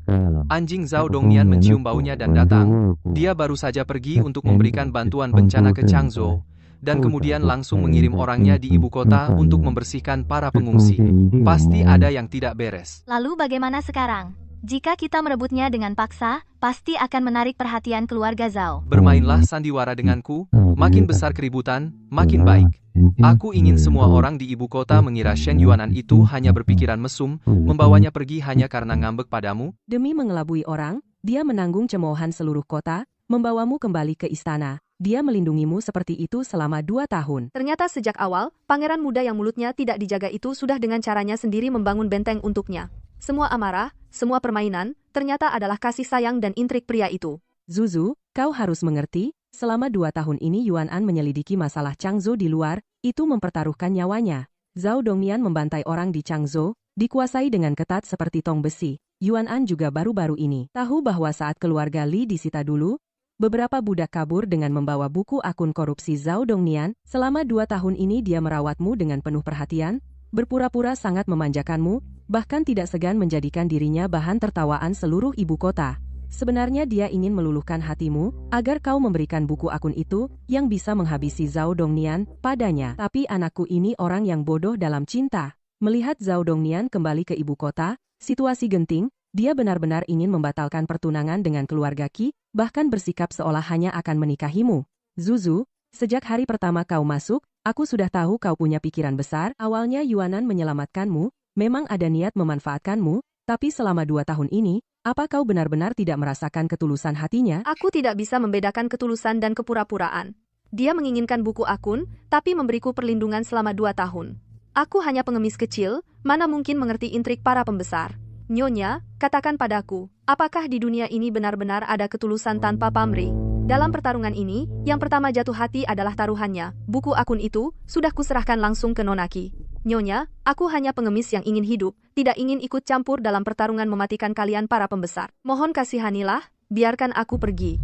anjing Zhao Dongnian mencium baunya dan datang. Dia baru saja pergi untuk memberikan bantuan bencana ke Changzhou, dan kemudian langsung mengirim orangnya di ibu kota untuk membersihkan para pengungsi. Pasti ada yang tidak beres. Lalu bagaimana sekarang? Jika kita merebutnya dengan paksa, pasti akan menarik perhatian keluarga Zhao. Bermainlah sandiwara denganku, makin besar keributan, makin baik. Aku ingin semua orang di ibu kota mengira Shen Yuanan itu hanya berpikiran mesum, membawanya pergi hanya karena ngambek padamu. Demi mengelabui orang, dia menanggung cemoohan seluruh kota, membawamu kembali ke istana. Dia melindungimu seperti itu selama 2 tahun. Ternyata sejak awal, pangeran muda yang mulutnya tidak dijaga itu sudah dengan caranya sendiri membangun benteng untuknya. Semua amarah, semua permainan, ternyata adalah kasih sayang dan intrik pria itu. Zuzu, kau harus mengerti, selama 2 tahun ini Yuanan menyelidiki masalah Changzhou di luar, itu mempertaruhkan nyawanya. Zhao Dongnian membantai orang di Changzhou, dikuasai dengan ketat seperti tong besi. Yuanan juga baru-baru ini tahu bahwa saat keluarga Li disita dulu, beberapa budak kabur dengan membawa buku akun korupsi Zhao Dongnian. Selama 2 tahun ini dia merawatmu dengan penuh perhatian, berpura-pura sangat memanjakanmu, bahkan tidak segan menjadikan dirinya bahan tertawaan seluruh ibu kota. Sebenarnya dia ingin meluluhkan hatimu, agar kau memberikan buku akun itu, yang bisa menghabisi Zhao Dongnian, padanya. Tapi anakku ini orang yang bodoh dalam cinta. Melihat Zhao Dongnian kembali ke ibu kota, situasi genting, dia benar-benar ingin membatalkan pertunangan dengan keluarga Qi, bahkan bersikap seolah hanya akan menikahimu. Zuzu, sejak hari pertama kau masuk, aku sudah tahu kau punya pikiran besar. Awalnya Yuanan menyelamatkanmu, memang ada niat memanfaatkanmu, tapi selama 2 tahun ini, apa kau benar-benar tidak merasakan ketulusan hatinya? Aku tidak bisa membedakan ketulusan dan kepura-puraan. Dia menginginkan buku akun, tapi memberiku perlindungan selama 2 tahun. Aku hanya pengemis kecil, mana mungkin mengerti intrik para pembesar. Nyonya, katakan padaku, apakah di dunia ini benar-benar ada ketulusan tanpa pamrih? Dalam pertarungan ini, yang pertama jatuh hati adalah taruhannya. Buku akun itu, sudah kuserahkan langsung ke Nonaki. Nyonya, aku hanya pengemis yang ingin hidup, tidak ingin ikut campur dalam pertarungan mematikan kalian para pembesar. Mohon kasihanilah, biarkan aku pergi.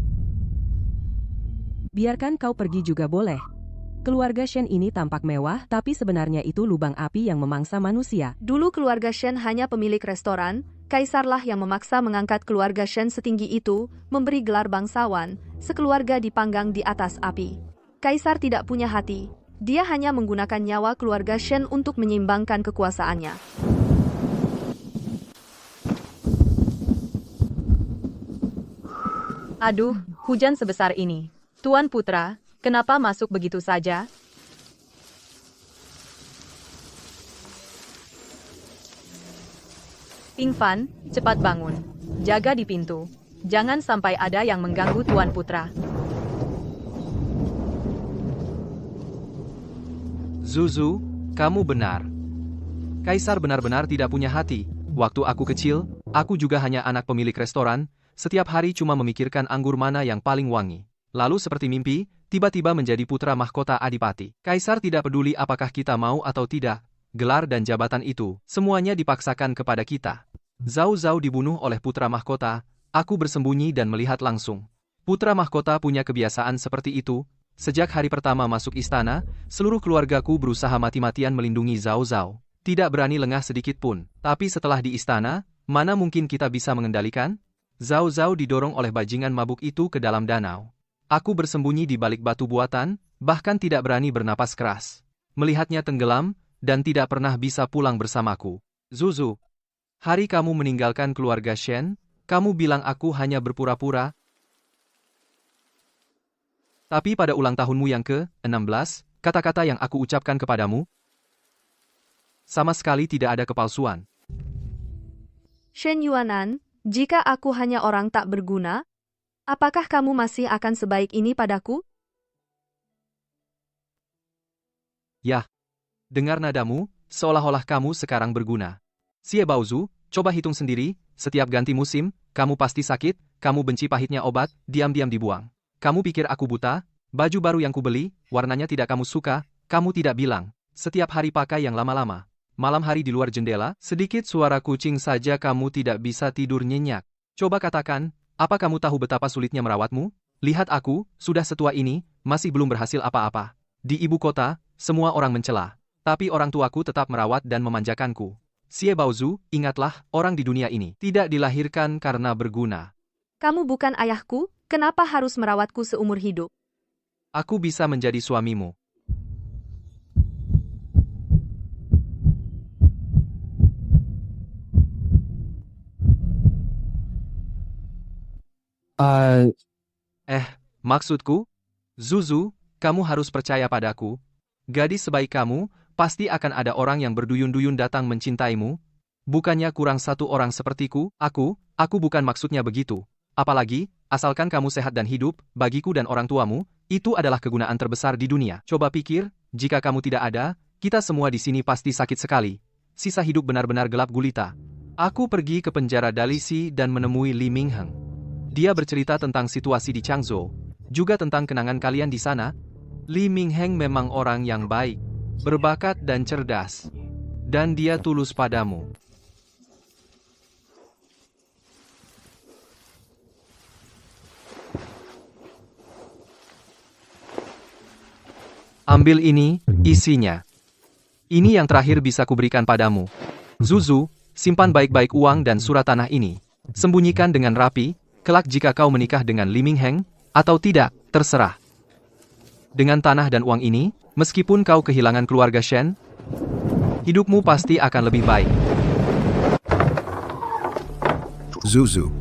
Biarkan kau pergi juga boleh. Keluarga Shen ini tampak mewah, tapi sebenarnya itu lubang api yang memangsa manusia. Dulu keluarga Shen hanya pemilik restoran, kaisarlah yang memaksa mengangkat keluarga Shen setinggi itu, memberi gelar bangsawan, sekeluarga dipanggang di atas api. Kaisar tidak punya hati. Dia hanya menggunakan nyawa keluarga Shen untuk menyeimbangkan kekuasaannya. Aduh, hujan sebesar ini. Tuan Putra, kenapa masuk begitu saja? Ping Fan, cepat bangun. Jaga di pintu. Jangan sampai ada yang mengganggu Tuan Putra. Zuzu, kamu benar. Kaisar benar-benar tidak punya hati. Waktu aku kecil, aku juga hanya anak pemilik restoran, setiap hari cuma memikirkan anggur mana yang paling wangi. Lalu seperti mimpi, tiba-tiba menjadi putra mahkota Adipati. Kaisar tidak peduli apakah kita mau atau tidak, gelar dan jabatan itu, semuanya dipaksakan kepada kita. Zhao Zhao dibunuh oleh putra mahkota, aku bersembunyi dan melihat langsung. Putra mahkota punya kebiasaan seperti itu. Sejak hari pertama masuk istana, seluruh keluargaku berusaha mati-matian melindungi Zhao Zhao. Tidak berani lengah sedikit pun. Tapi setelah di istana, mana mungkin kita bisa mengendalikan? Zhao Zhao didorong oleh bajingan mabuk itu ke dalam danau. Aku bersembunyi di balik batu buatan, bahkan tidak berani bernapas keras. Melihatnya tenggelam, dan tidak pernah bisa pulang bersamaku. Zuzu, hari kamu meninggalkan keluarga Shen, kamu bilang aku hanya berpura-pura. Tapi pada ulang tahunmu yang ke-16, kata-kata yang aku ucapkan kepadamu, sama sekali tidak ada kepalsuan. Shen Yuanan, jika aku hanya orang tak berguna, apakah kamu masih akan sebaik ini padaku? Yah, dengar nadamu, seolah-olah kamu sekarang berguna. Xie Baozu, coba hitung sendiri, setiap ganti musim, kamu pasti sakit, kamu benci pahitnya obat, diam-diam dibuang. Kamu pikir aku buta? Baju baru yang kubeli, warnanya tidak kamu suka, kamu tidak bilang. Setiap hari pakai yang lama-lama. Malam hari di luar jendela, sedikit suara kucing saja kamu tidak bisa tidur nyenyak. Coba katakan, apa kamu tahu betapa sulitnya merawatmu? Lihat aku, sudah setua ini, masih belum berhasil apa-apa. Di ibu kota, semua orang mencela. Tapi orang tuaku tetap merawat dan memanjakanku. Xie Baozu, ingatlah, orang di dunia ini tidak dilahirkan karena berguna. Kamu bukan ayahku, kenapa harus merawatku seumur hidup? Aku bisa menjadi suamimu. Maksudku? Zuzu, kamu harus percaya padaku. Gadis sebaik kamu, pasti akan ada orang yang berduyun-duyun datang mencintaimu. Bukannya kurang satu orang sepertiku, aku bukan maksudnya begitu. Apalagi, asalkan kamu sehat dan hidup, bagiku dan orang tuamu, itu adalah kegunaan terbesar di dunia. Coba pikir, jika kamu tidak ada, kita semua di sini pasti sakit sekali. Sisa hidup benar-benar gelap gulita. Aku pergi ke penjara Dalisi dan menemui Li Mingheng. Dia bercerita tentang situasi di Changzhou, juga tentang kenangan kalian di sana. Li Mingheng memang orang yang baik, berbakat dan cerdas. Dan dia tulus padamu. Ambil ini, isinya. Ini yang terakhir bisa kuberikan padamu. Zuzu, simpan baik-baik uang dan surat tanah ini. Sembunyikan dengan rapi, kelak jika kau menikah dengan Li Mingheng, atau tidak, terserah. Dengan tanah dan uang ini, meskipun kau kehilangan keluarga Shen, hidupmu pasti akan lebih baik. Zuzu,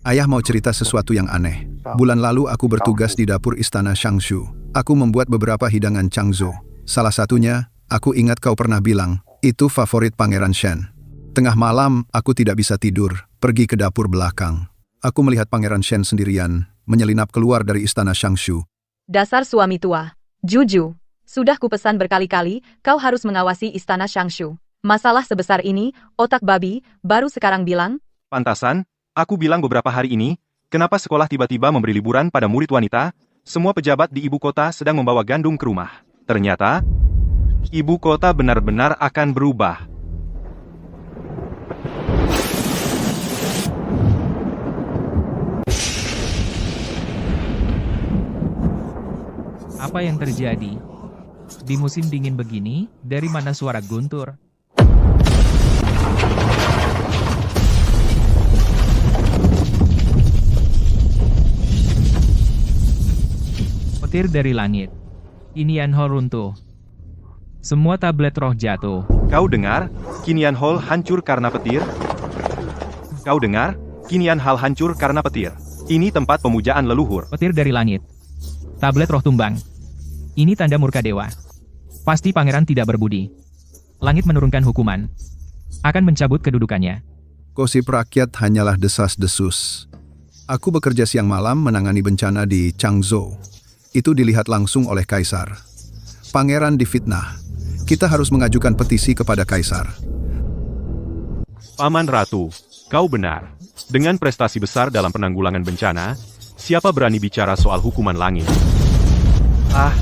ayah mau cerita sesuatu yang aneh. Bulan lalu aku bertugas di dapur istana Changshu. Aku membuat beberapa hidangan Changzhou. Salah satunya, aku ingat kau pernah bilang, itu favorit Pangeran Shen. Tengah malam, aku tidak bisa tidur, pergi ke dapur belakang. Aku melihat Pangeran Shen sendirian, menyelinap keluar dari istana Changshu. Dasar suami tua. Juju, sudah kupesan berkali-kali, kau harus mengawasi istana Changshu. Masalah sebesar ini, otak babi, baru sekarang bilang? Pantasan, aku bilang beberapa hari ini, kenapa sekolah tiba-tiba memberi liburan pada murid wanita? Semua pejabat di ibu kota sedang membawa gandum ke rumah. Ternyata, ibu kota benar-benar akan berubah. Apa yang terjadi? Di musim dingin begini, dari mana suara guntur? Petir dari langit. Inian Hall runtuh. Semua tablet roh jatuh. Kau dengar? Kinian Hall hancur karena petir? Kau dengar? Kinian Hall hancur karena petir. Ini tempat pemujaan leluhur. Petir dari langit. Tablet roh tumbang. Ini tanda murka dewa. Pasti pangeran tidak berbudi. Langit menurunkan hukuman. Akan mencabut kedudukannya. Gosip rakyat hanyalah desas-desus. Aku bekerja siang malam menangani bencana di Changzhou. Itu dilihat langsung oleh Kaisar. Pangeran difitnah. Kita harus mengajukan petisi kepada Kaisar. Paman Ratu, kau benar. Dengan prestasi besar dalam penanggulangan bencana, siapa berani bicara soal hukuman langit? Ah,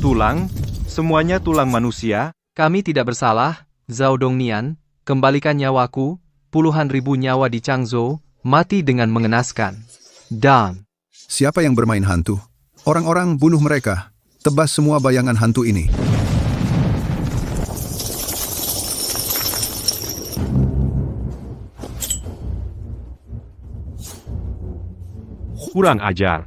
tulang? Semuanya tulang manusia? Kami tidak bersalah, Zhao Dongnian. Kembalikan nyawaku. Puluhan ribu nyawa di Changzhou mati dengan mengenaskan. Dan Siapa yang bermain hantu? Orang-orang bunuh mereka. Tebas semua bayangan hantu ini. Kurang ajar.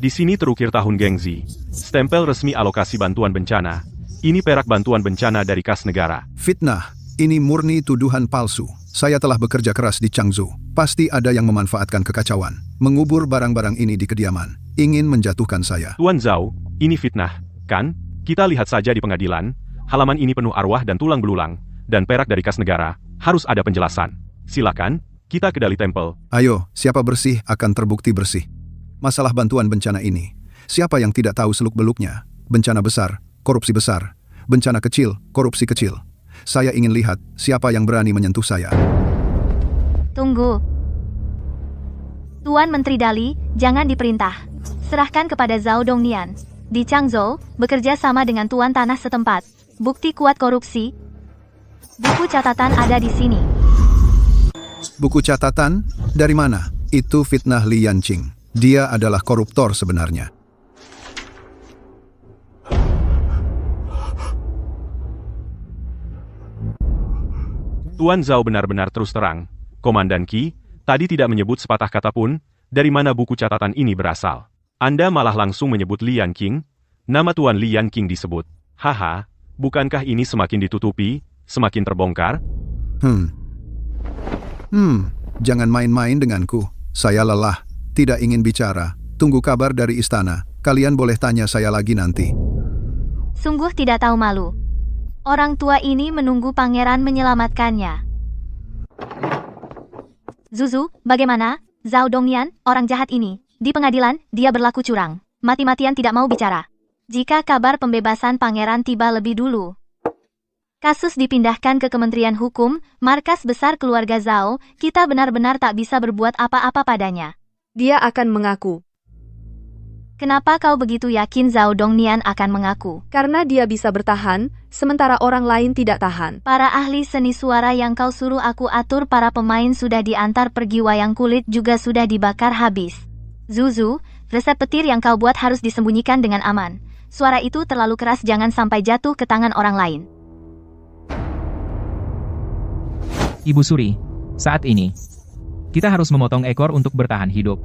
Di sini terukir tahun gengsi. Stempel resmi alokasi bantuan bencana. Ini perak bantuan bencana dari kas negara. Fitnah. Ini murni tuduhan palsu. Saya telah bekerja keras di Changzhou. Pasti ada yang memanfaatkan kekacauan. Mengubur barang-barang ini di kediaman. Ingin menjatuhkan saya. Tuan Zhao, ini fitnah, kan? Kita lihat saja di pengadilan. Halaman ini penuh arwah dan tulang belulang. Dan perak dari kas negara. Harus ada penjelasan. Silakan, kita ke Dali Temple. Ayo, siapa bersih akan terbukti bersih. Masalah bantuan bencana ini. Siapa yang tidak tahu seluk-beluknya? Bencana besar, korupsi besar. Bencana kecil, korupsi kecil. Saya ingin lihat siapa yang berani menyentuh saya. Tunggu. Tuan Menteri Dali, jangan diperintah. Serahkan kepada Zhao Dongnian. Di Changzhou, bekerja sama dengan tuan tanah setempat. Bukti kuat korupsi. Buku catatan ada di sini. Buku catatan? Dari mana? Itu fitnah Li Yanqing. Dia adalah koruptor sebenarnya. Tuan Zhao benar-benar terus terang. Komandan Qi, tadi tidak menyebut sepatah kata pun, dari mana buku catatan ini berasal. Anda malah langsung menyebut Li Yanqing. Nama Tuan Li Yanqing disebut. Haha, bukankah ini semakin ditutupi, semakin terbongkar? Jangan main-main denganku. Saya lelah, tidak ingin bicara. Tunggu kabar dari istana. Kalian boleh tanya saya lagi nanti. Sungguh tidak tahu malu. Orang tua ini menunggu pangeran menyelamatkannya. Zuzu, bagaimana? Zhao Dongnian, orang jahat ini. Di pengadilan, dia berlaku curang. Mati-matian tidak mau bicara. Jika kabar pembebasan pangeran tiba lebih dulu. Kasus dipindahkan ke Kementerian Hukum, markas besar keluarga Zhao, kita benar-benar tak bisa berbuat apa-apa padanya. Dia akan mengaku. Kenapa kau begitu yakin Zhao Dongnian akan mengaku? Karena dia bisa bertahan, sementara orang lain tidak tahan. Para ahli seni suara yang kau suruh aku atur para pemain sudah diantar pergi wayang kulit juga sudah dibakar habis. Zuzu, resep petir yang kau buat harus disembunyikan dengan aman. Suara itu terlalu keras, jangan sampai jatuh ke tangan orang lain. Ibu Suri, saat ini, kita harus memotong ekor untuk bertahan hidup.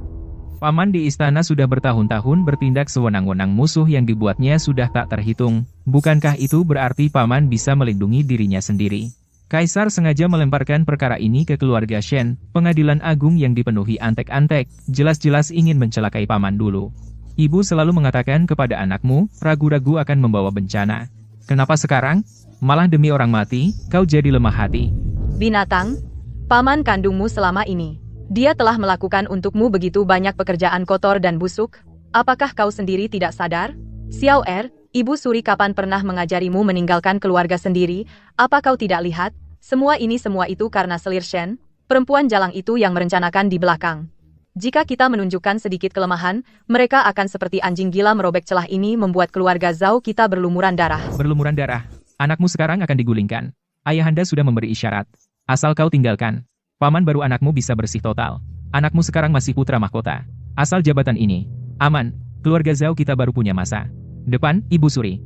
Paman di istana sudah bertahun-tahun bertindak sewenang-wenang, musuh yang dibuatnya sudah tak terhitung. Bukankah itu berarti Paman bisa melindungi dirinya sendiri? Kaisar sengaja melemparkan perkara ini ke keluarga Shen, pengadilan agung yang dipenuhi antek-antek, jelas-jelas ingin mencelakai Paman dulu. Ibu selalu mengatakan kepada anakmu, ragu-ragu akan membawa bencana. Kenapa sekarang? Malah demi orang mati, kau jadi lemah hati. Binatang, paman kandungmu selama ini. Dia telah melakukan untukmu begitu banyak pekerjaan kotor dan busuk. Apakah kau sendiri tidak sadar? Xiao Er, Ibu Suri kapan pernah mengajarimu meninggalkan keluarga sendiri? Apa kau tidak lihat? Semua itu karena selir Shen, perempuan jalang itu yang merencanakan di belakang. Jika kita menunjukkan sedikit kelemahan, mereka akan seperti anjing gila merobek celah ini, membuat keluarga Zhao kita berlumuran darah. Berlumuran darah? Anakmu sekarang akan digulingkan. Ayahanda sudah memberi isyarat. Asal kau tinggalkan. Paman baru anakmu bisa bersih total. Anakmu sekarang masih putra mahkota. Asal jabatan ini aman, keluarga Zhao kita baru punya masa depan, Ibu Suri.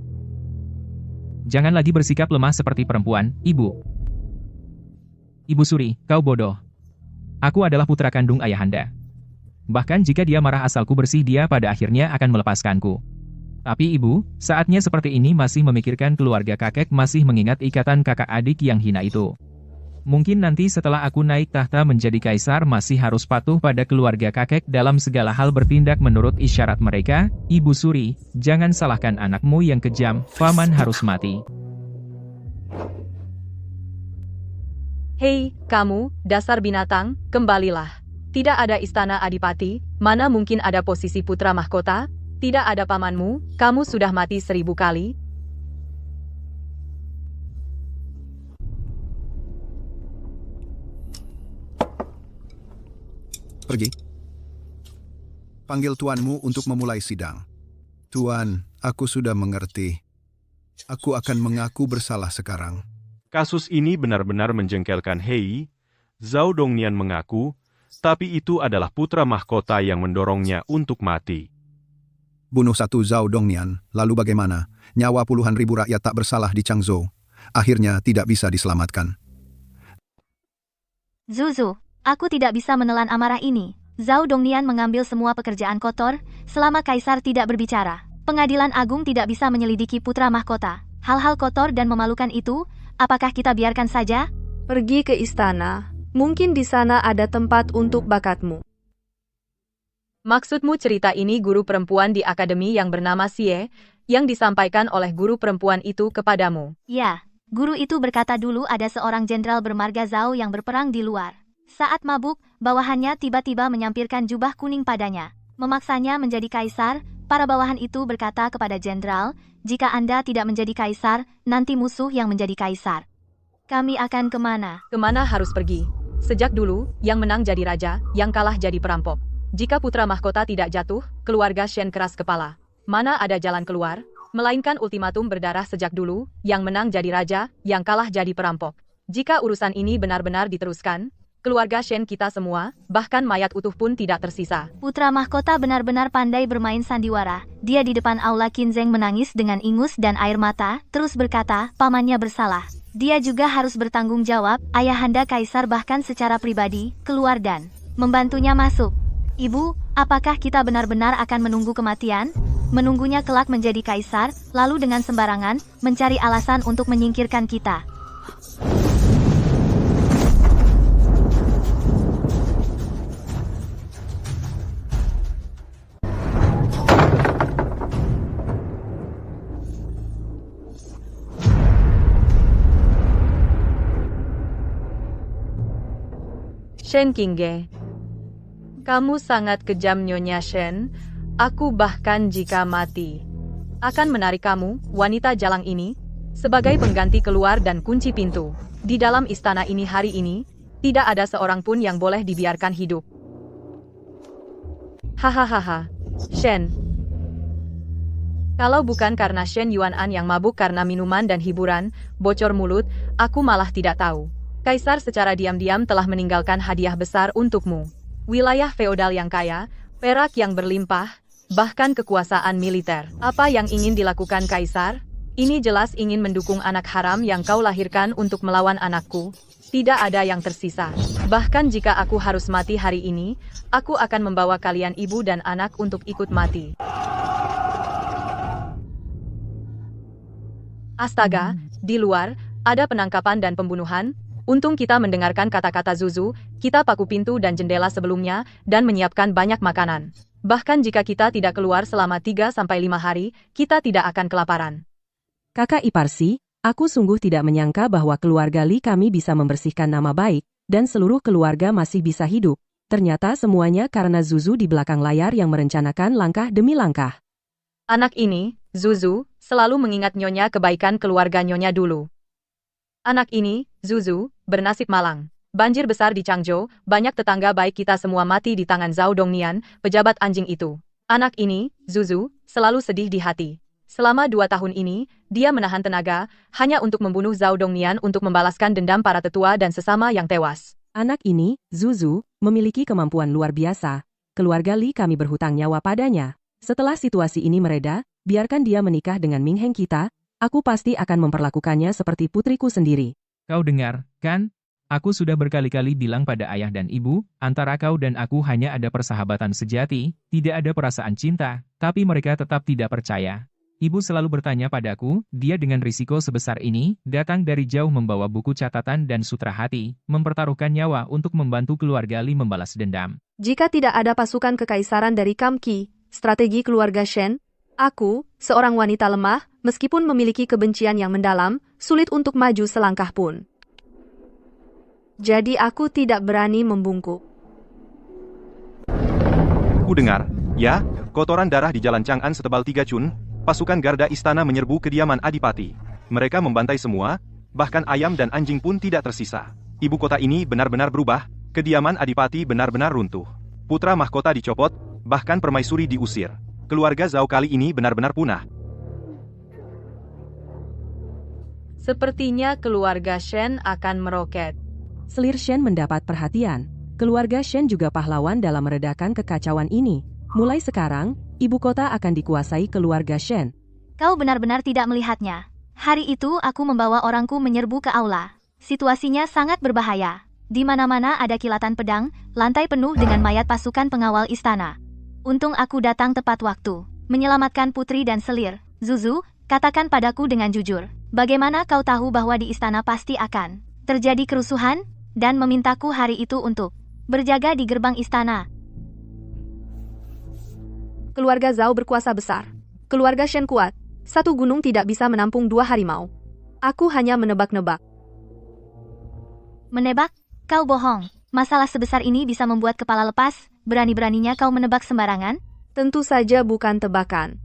Jangan lagi bersikap lemah seperti perempuan, Ibu. Ibu Suri, kau bodoh. Aku adalah putra kandung ayahanda. Bahkan jika dia marah asalku bersih, dia pada akhirnya akan melepaskanku. Tapi ibu, saatnya seperti ini masih memikirkan keluarga kakek, masih mengingat ikatan kakak adik yang hina itu. Mungkin nanti setelah aku naik tahta menjadi kaisar masih harus patuh pada keluarga kakek dalam segala hal, bertindak menurut isyarat mereka. Ibu Suri, jangan salahkan anakmu yang kejam, paman harus mati. Hei, kamu, dasar binatang, kembalilah. Tidak ada istana adipati, mana mungkin ada posisi putra mahkota? Tidak ada pamanmu, kamu sudah mati 1000 kali. Pergi. Panggil tuanmu untuk memulai sidang. Tuan, aku sudah mengerti. Aku akan mengaku bersalah sekarang. Kasus ini benar-benar menjengkelkan Hei. Zhao Dongnian mengaku, tapi itu adalah putra mahkota yang mendorongnya untuk mati. Bunuh satu Zhao Dongnian, lalu bagaimana? Nyawa puluhan ribu rakyat tak bersalah di Changzhou. Akhirnya tidak bisa diselamatkan. Zuzu, aku tidak bisa menelan amarah ini. Zhao Dongnian mengambil semua pekerjaan kotor, selama kaisar tidak berbicara. Pengadilan Agung tidak bisa menyelidiki putra mahkota. Hal-hal kotor dan memalukan itu, apakah kita biarkan saja? Pergi ke istana. Mungkin di sana ada tempat untuk bakatmu. Maksudmu cerita ini guru perempuan di akademi yang bernama Xie, yang disampaikan oleh guru perempuan itu kepadamu? Ya, guru itu berkata dulu ada seorang jenderal bermarga Zhao yang berperang di luar. Saat mabuk, bawahannya tiba-tiba menyampirkan jubah kuning padanya. Memaksanya menjadi kaisar, para bawahan itu berkata kepada jenderal, jika Anda tidak menjadi kaisar, nanti musuh yang menjadi kaisar. Kami akan kemana? Kemana harus pergi? Sejak dulu, yang menang jadi raja, yang kalah jadi perampok. Jika putra mahkota tidak jatuh, keluarga Shen keras kepala. Mana ada jalan keluar? Melainkan ultimatum berdarah sejak dulu, yang menang jadi raja, yang kalah jadi perampok. Jika urusan ini benar-benar diteruskan, keluarga Shen kita semua, bahkan mayat utuh pun tidak tersisa. Putra mahkota benar-benar pandai bermain sandiwara. Dia di depan aula Qinzheng menangis dengan ingus dan air mata, terus berkata, pamannya bersalah. Dia juga harus bertanggung jawab, ayahanda kaisar bahkan secara pribadi, keluar dan membantunya masuk. Ibu, apakah kita benar-benar akan menunggu kematian? Menunggunya kelak menjadi kaisar, lalu dengan sembarangan, mencari alasan untuk menyingkirkan kita. Shen Qingge, kamu sangat kejam Nyonya Shen. Aku bahkan jika mati, akan menarik kamu, wanita jalang ini, sebagai pengganti keluar dan kunci pintu. Di dalam istana ini hari ini, tidak ada seorang pun yang boleh dibiarkan hidup. Hahaha, Shen. Kalau bukan karena Shen Yuanan yang mabuk karena minuman dan hiburan, bocor mulut, aku malah tidak tahu. Kaisar secara diam-diam telah meninggalkan hadiah besar untukmu. Wilayah feodal yang kaya, perak yang berlimpah, bahkan kekuasaan militer. Apa yang ingin dilakukan Kaisar? Ini jelas ingin mendukung anak haram yang kau lahirkan untuk melawan anakku. Tidak ada yang tersisa. Bahkan jika aku harus mati hari ini, aku akan membawa kalian ibu dan anak untuk ikut mati. Astaga, di luar, ada penangkapan dan pembunuhan. Untung kita mendengarkan kata-kata Zuzu, kita paku pintu dan jendela sebelumnya, dan menyiapkan banyak makanan. Bahkan jika kita tidak keluar selama 3-5 hari, kita tidak akan kelaparan. Kakak Iparsi, aku sungguh tidak menyangka bahwa keluarga Li kami bisa membersihkan nama baik, dan seluruh keluarga masih bisa hidup. Ternyata semuanya karena Zuzu di belakang layar yang merencanakan langkah demi langkah. Anak ini, Zuzu, selalu mengingat Nyonya kebaikan keluarga Nyonya dulu. Anak ini, Zuzu, bernasib malang. Banjir besar di Changzhou, banyak tetangga baik kita semua mati di tangan Zhao Dongnian, pejabat anjing itu. Anak ini, Zuzu, selalu sedih di hati. Selama 2 tahun ini, dia menahan tenaga, hanya untuk membunuh Zhao Dongnian untuk membalaskan dendam para tetua dan sesama yang tewas. Anak ini, Zuzu, memiliki kemampuan luar biasa. Keluarga Li kami berhutang nyawa padanya. Setelah situasi ini mereda, biarkan dia menikah dengan Ming Heng kita, aku pasti akan memperlakukannya seperti putriku sendiri. Kau dengar, kan? Aku sudah berkali-kali bilang pada ayah dan ibu, antara kau dan aku hanya ada persahabatan sejati, tidak ada perasaan cinta, tapi mereka tetap tidak percaya. Ibu selalu bertanya padaku, dia dengan risiko sebesar ini, datang dari jauh membawa buku catatan dan sutra hati, mempertaruhkan nyawa untuk membantu keluarga Li membalas dendam. Jika tidak ada pasukan kekaisaran dari Kamki, strategi keluarga Shen, aku, seorang wanita lemah, meskipun memiliki kebencian yang mendalam, sulit untuk maju selangkah pun. Jadi aku tidak berani membungkuk. Ku dengar, ya, kotoran darah di Jalan Chang'an setebal 3 cun, pasukan garda istana menyerbu kediaman Adipati. Mereka membantai semua, bahkan ayam dan anjing pun tidak tersisa. Ibu kota ini benar-benar berubah, kediaman Adipati benar-benar runtuh. Putra mahkota dicopot, bahkan permaisuri diusir. Keluarga Zhao kali ini benar-benar punah. Sepertinya keluarga Shen akan meroket. Selir Shen mendapat perhatian. Keluarga Shen juga pahlawan dalam meredakan kekacauan ini. Mulai sekarang, ibu kota akan dikuasai keluarga Shen. Kau benar-benar tidak melihatnya. Hari itu aku membawa orangku menyerbu ke aula. Situasinya sangat berbahaya. Di mana-mana ada kilatan pedang, lantai penuh dengan mayat pasukan pengawal istana. Untung aku datang tepat waktu, menyelamatkan putri dan selir. Zuzu, katakan padaku dengan jujur, bagaimana kau tahu bahwa di istana pasti akan terjadi kerusuhan, dan memintaku hari itu untuk berjaga di gerbang istana. Keluarga Zhao berkuasa besar. Keluarga Shen kuat. Satu gunung tidak bisa menampung 2 harimau. Aku hanya menebak-nebak. Menebak? Kau bohong. Masalah sebesar ini bisa membuat kepala lepas, berani-beraninya kau menebak sembarangan? Tentu saja bukan tebakan.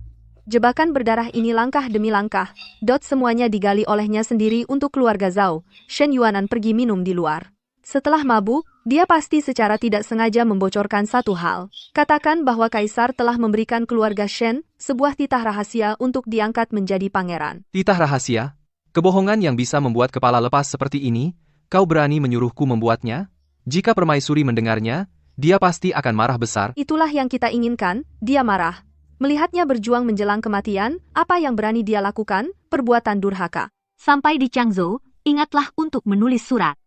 Jebakan berdarah ini langkah demi langkah. Semuanya digali olehnya sendiri untuk keluarga Zhao. Shen Yuanan pergi minum di luar. Setelah mabuk, dia pasti secara tidak sengaja membocorkan satu hal. Katakan bahwa Kaisar telah memberikan keluarga Shen sebuah titah rahasia untuk diangkat menjadi pangeran. Titah rahasia? Kebohongan yang bisa membuat kepala lepas seperti ini, kau berani menyuruhku membuatnya? Jika permaisuri mendengarnya, dia pasti akan marah besar. Itulah yang kita inginkan, dia marah. Melihatnya berjuang menjelang kematian, apa yang berani dia lakukan? Perbuatan durhaka. Sampai di Changzhou, ingatlah untuk menulis surat.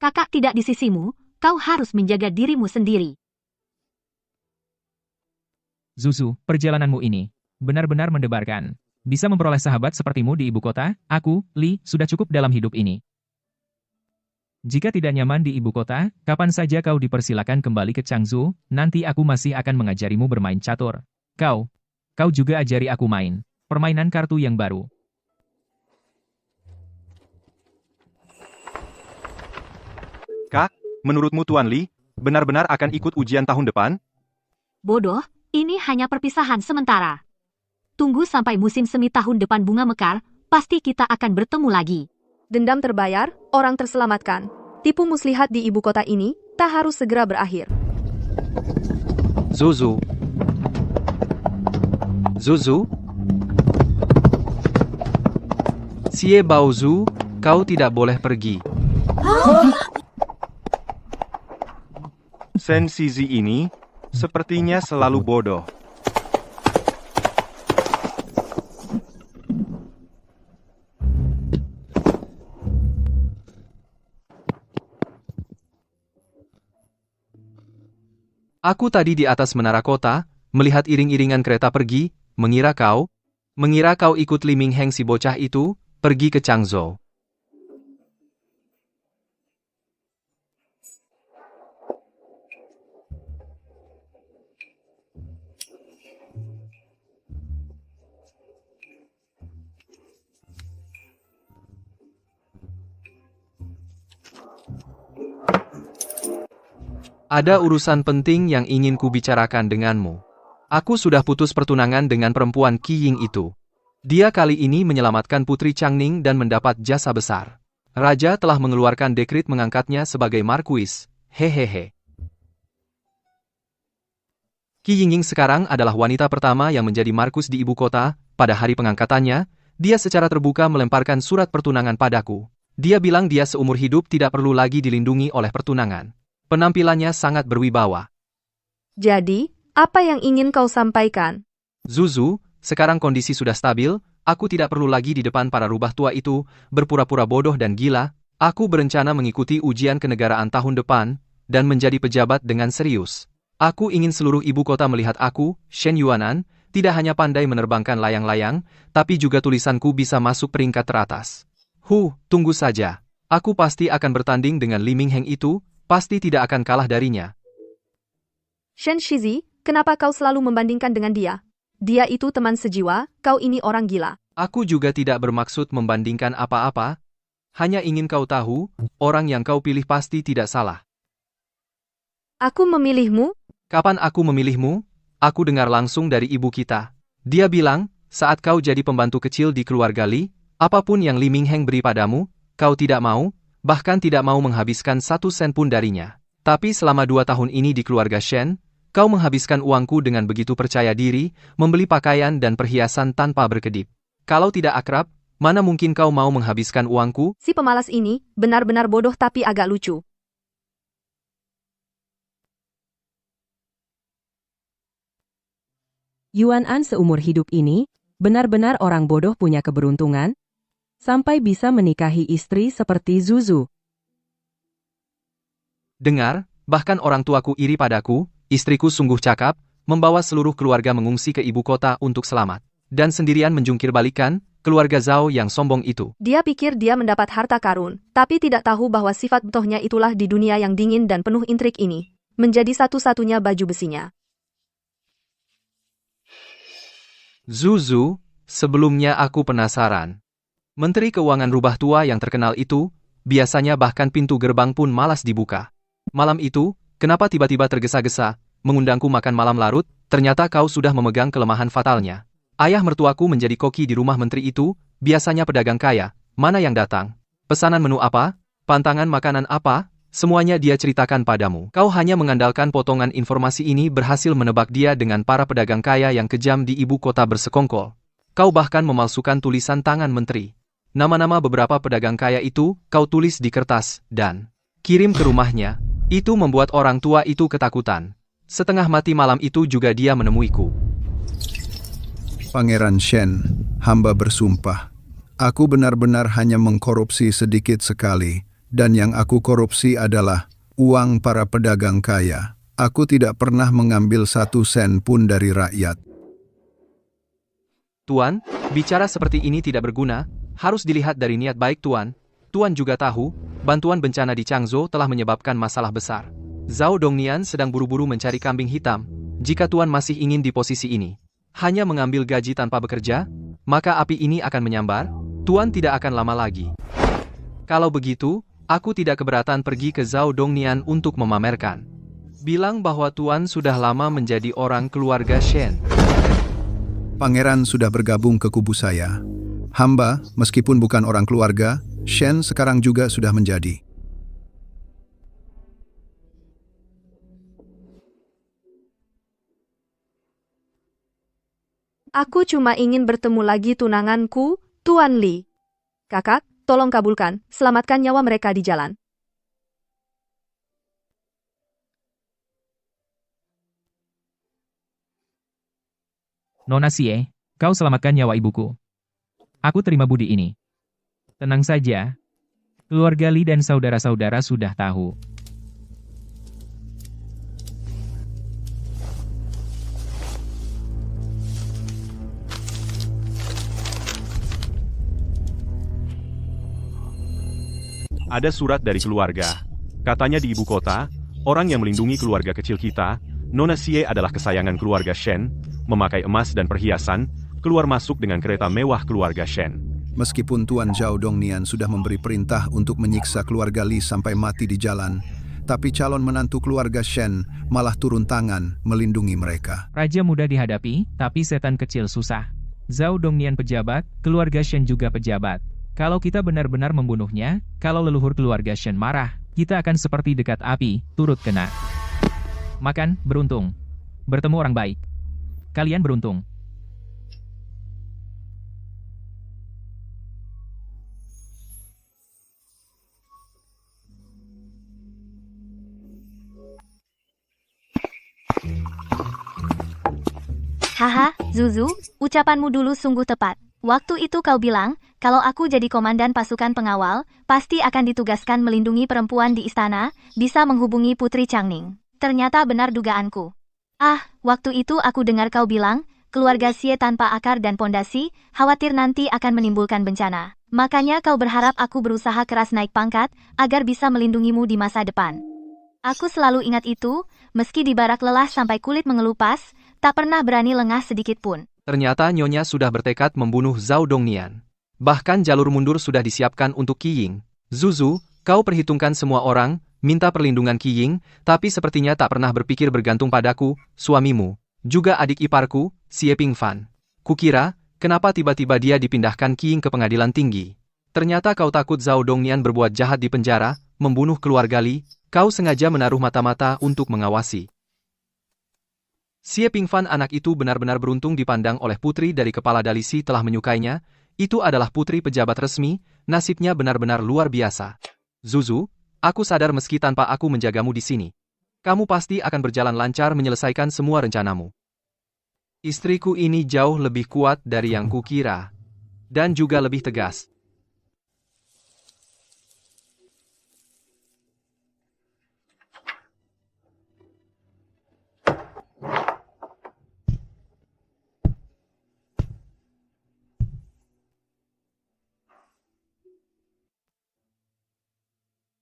Kakak tidak di sisimu, kau harus menjaga dirimu sendiri. Zuzu, perjalananmu ini benar-benar mendebarkan. Bisa memperoleh sahabat sepertimu di ibu kota, aku, Li, sudah cukup dalam hidup ini. Jika tidak nyaman di ibu kota, kapan saja kau dipersilakan kembali ke Changzhou, nanti aku masih akan mengajarimu bermain catur. Kau juga ajari aku main permainan kartu yang baru. Kak, menurutmu Tuan Li, benar-benar akan ikut ujian tahun depan? Bodoh, ini hanya perpisahan sementara. Tunggu sampai musim semi tahun depan bunga mekar, pasti kita akan bertemu lagi. Dendam terbayar, orang terselamatkan. Tipu muslihat di ibu kota ini tak harus segera berakhir. Zuzu. Xie Baozu, kau tidak boleh pergi. Shen Shizi ini, sepertinya selalu bodoh. Aku tadi di atas menara kota, melihat iring-iringan kereta pergi, mengira kau ikut Li Mingheng si bocah itu, pergi ke Changzhou. Ada urusan penting yang ingin kubicarakan denganmu. Aku sudah putus pertunangan dengan perempuan Qi Ying itu. Dia kali ini menyelamatkan Putri Changning dan mendapat jasa besar. Raja telah mengeluarkan dekrit mengangkatnya sebagai markuis. Hehehe. Qi Yingying sekarang adalah wanita pertama yang menjadi markus di ibu kota. Pada hari pengangkatannya, dia secara terbuka melemparkan surat pertunangan padaku. Dia bilang dia seumur hidup tidak perlu lagi dilindungi oleh pertunangan. Penampilannya sangat berwibawa. Jadi, apa yang ingin kau sampaikan? Zuzu, sekarang kondisi sudah stabil, aku tidak perlu lagi di depan para rubah tua itu, berpura-pura bodoh dan gila. Aku berencana mengikuti ujian kenegaraan tahun depan, dan menjadi pejabat dengan serius. Aku ingin seluruh ibu kota melihat aku, Shen Yuanan, tidak hanya pandai menerbangkan layang-layang, tapi juga tulisanku bisa masuk peringkat teratas. Tunggu saja. Aku pasti akan bertanding dengan Li Mingheng itu, pasti tidak akan kalah darinya. Shen Shizi, kenapa kau selalu membandingkan dengan dia? Dia itu teman sejiwa, kau ini orang gila. Aku juga tidak bermaksud membandingkan apa-apa, hanya ingin kau tahu, orang yang kau pilih pasti tidak salah. Aku memilihmu? Kapan aku memilihmu? Aku dengar langsung dari ibu kita. Dia bilang, saat kau jadi pembantu kecil di keluarga Li, apapun yang Li Mingheng beri padamu, kau tidak mau, bahkan tidak mau menghabiskan 1 sen pun darinya. Tapi selama 2 tahun ini di keluarga Shen, kau menghabiskan uangku dengan begitu percaya diri, membeli pakaian dan perhiasan tanpa berkedip. Kalau tidak akrab, mana mungkin kau mau menghabiskan uangku? Si pemalas ini, benar-benar bodoh tapi agak lucu. Yuan An seumur hidup ini, benar-benar orang bodoh punya keberuntungan, sampai bisa menikahi istri seperti Zuzu. Dengar, bahkan orang tuaku iri padaku, istriku sungguh cakap, membawa seluruh keluarga mengungsi ke ibu kota untuk selamat. Dan sendirian menjungkir balikan, keluarga Zhao yang sombong itu. Dia pikir dia mendapat harta karun, tapi tidak tahu bahwa sifat bodohnya itulah di dunia yang dingin dan penuh intrik ini, menjadi satu-satunya baju besinya. Zuzu, sebelumnya aku penasaran. Menteri Keuangan rubah tua yang terkenal itu, biasanya bahkan pintu gerbang pun malas dibuka. Malam itu, kenapa tiba-tiba tergesa-gesa, mengundangku makan malam larut, ternyata kau sudah memegang kelemahan fatalnya. Ayah mertuaku menjadi koki di rumah menteri itu, biasanya pedagang kaya, mana yang datang? Pesanan menu apa? Pantangan makanan apa? Semuanya dia ceritakan padamu. Kau hanya mengandalkan potongan informasi ini berhasil menebak dia dengan para pedagang kaya yang kejam di ibu kota bersekongkol. Kau bahkan memalsukan tulisan tangan menteri. Nama-nama beberapa pedagang kaya itu, kau tulis di kertas, dan kirim ke rumahnya. Itu membuat orang tua itu ketakutan. Setengah mati malam itu juga dia menemuiku. Pangeran Shen, hamba bersumpah. Aku benar-benar hanya mengkorupsi sedikit sekali, dan yang aku korupsi adalah uang para pedagang kaya. Aku tidak pernah mengambil 1 sen pun dari rakyat. Tuan, bicara seperti ini tidak berguna, harus dilihat dari niat baik Tuan. Tuan juga tahu, bantuan bencana di Changzhou telah menyebabkan masalah besar. Zhao Dongnian sedang buru-buru mencari kambing hitam. Jika Tuan masih ingin di posisi ini, hanya mengambil gaji tanpa bekerja, maka api ini akan menyambar. Tuan tidak akan lama lagi. Kalau begitu, aku tidak keberatan pergi ke Zhao Dongnian untuk memamerkan. Bilang bahwa Tuan sudah lama menjadi orang keluarga Shen. Pangeran sudah bergabung ke kubu saya. Hamba, meskipun bukan orang keluarga, Shen sekarang juga sudah menjadi. Aku cuma ingin bertemu lagi tunanganku, Tuan Li. Kakak, tolong kabulkan, selamatkan nyawa mereka di jalan. Nona Xie, kau selamatkan nyawa ibuku. Aku terima budi ini. Tenang saja. Keluarga Li dan saudara-saudara sudah tahu. Ada surat dari keluarga. Katanya di ibu kota, orang yang melindungi keluarga kecil kita, Nona Xie adalah kesayangan keluarga Shen, memakai emas dan perhiasan, keluar masuk dengan kereta mewah keluarga Shen. Meskipun Tuan Zhao Dongnian sudah memberi perintah untuk menyiksa keluarga Li sampai mati di jalan, tapi calon menantu keluarga Shen malah turun tangan melindungi mereka. Raja mudah dihadapi, tapi setan kecil susah. Zhao Dongnian pejabat, keluarga Shen juga pejabat. Kalau kita benar-benar membunuhnya, kalau leluhur keluarga Shen marah, kita akan seperti dekat api, turut kena. Makan, beruntung. Bertemu orang baik. Kalian beruntung. Haha, Zuzu, ucapanmu dulu sungguh tepat. Waktu itu kau bilang, kalau aku jadi komandan pasukan pengawal, pasti akan ditugaskan melindungi perempuan di istana, bisa menghubungi Putri Changning. Ternyata benar dugaanku. Waktu itu aku dengar kau bilang, Keluarga Xie tanpa akar dan pondasi, khawatir nanti akan menimbulkan bencana. Makanya kau berharap aku berusaha keras naik pangkat, agar bisa melindungimu di masa depan. Aku selalu ingat itu, meski di barak lelah sampai kulit mengelupas, tak pernah berani lengah sedikit pun. Ternyata Nyonya sudah bertekad membunuh Zhao Dongnian. Bahkan jalur mundur sudah disiapkan untuk Qi Ying. Zuzu, kau perhitungkan semua orang, minta perlindungan Qi Ying, tapi sepertinya tak pernah berpikir bergantung padaku, suamimu, juga adik iparku, Xie Pingfan. Kukira, kenapa tiba-tiba dia dipindahkan Qi Ying ke pengadilan tinggi? Ternyata kau takut Zhao Dongnian berbuat jahat di penjara, membunuh keluarga Li, kau sengaja menaruh mata-mata untuk mengawasi. Xie Pingfan anak itu benar-benar beruntung dipandang oleh putri dari kepala dalisi telah menyukainya, itu adalah putri pejabat resmi, nasibnya benar-benar luar biasa. Zuzu, aku sadar meski tanpa aku menjagamu di sini, kamu pasti akan berjalan lancar menyelesaikan semua rencanamu. Istriku ini jauh lebih kuat dari yang kukira. Dan juga lebih tegas.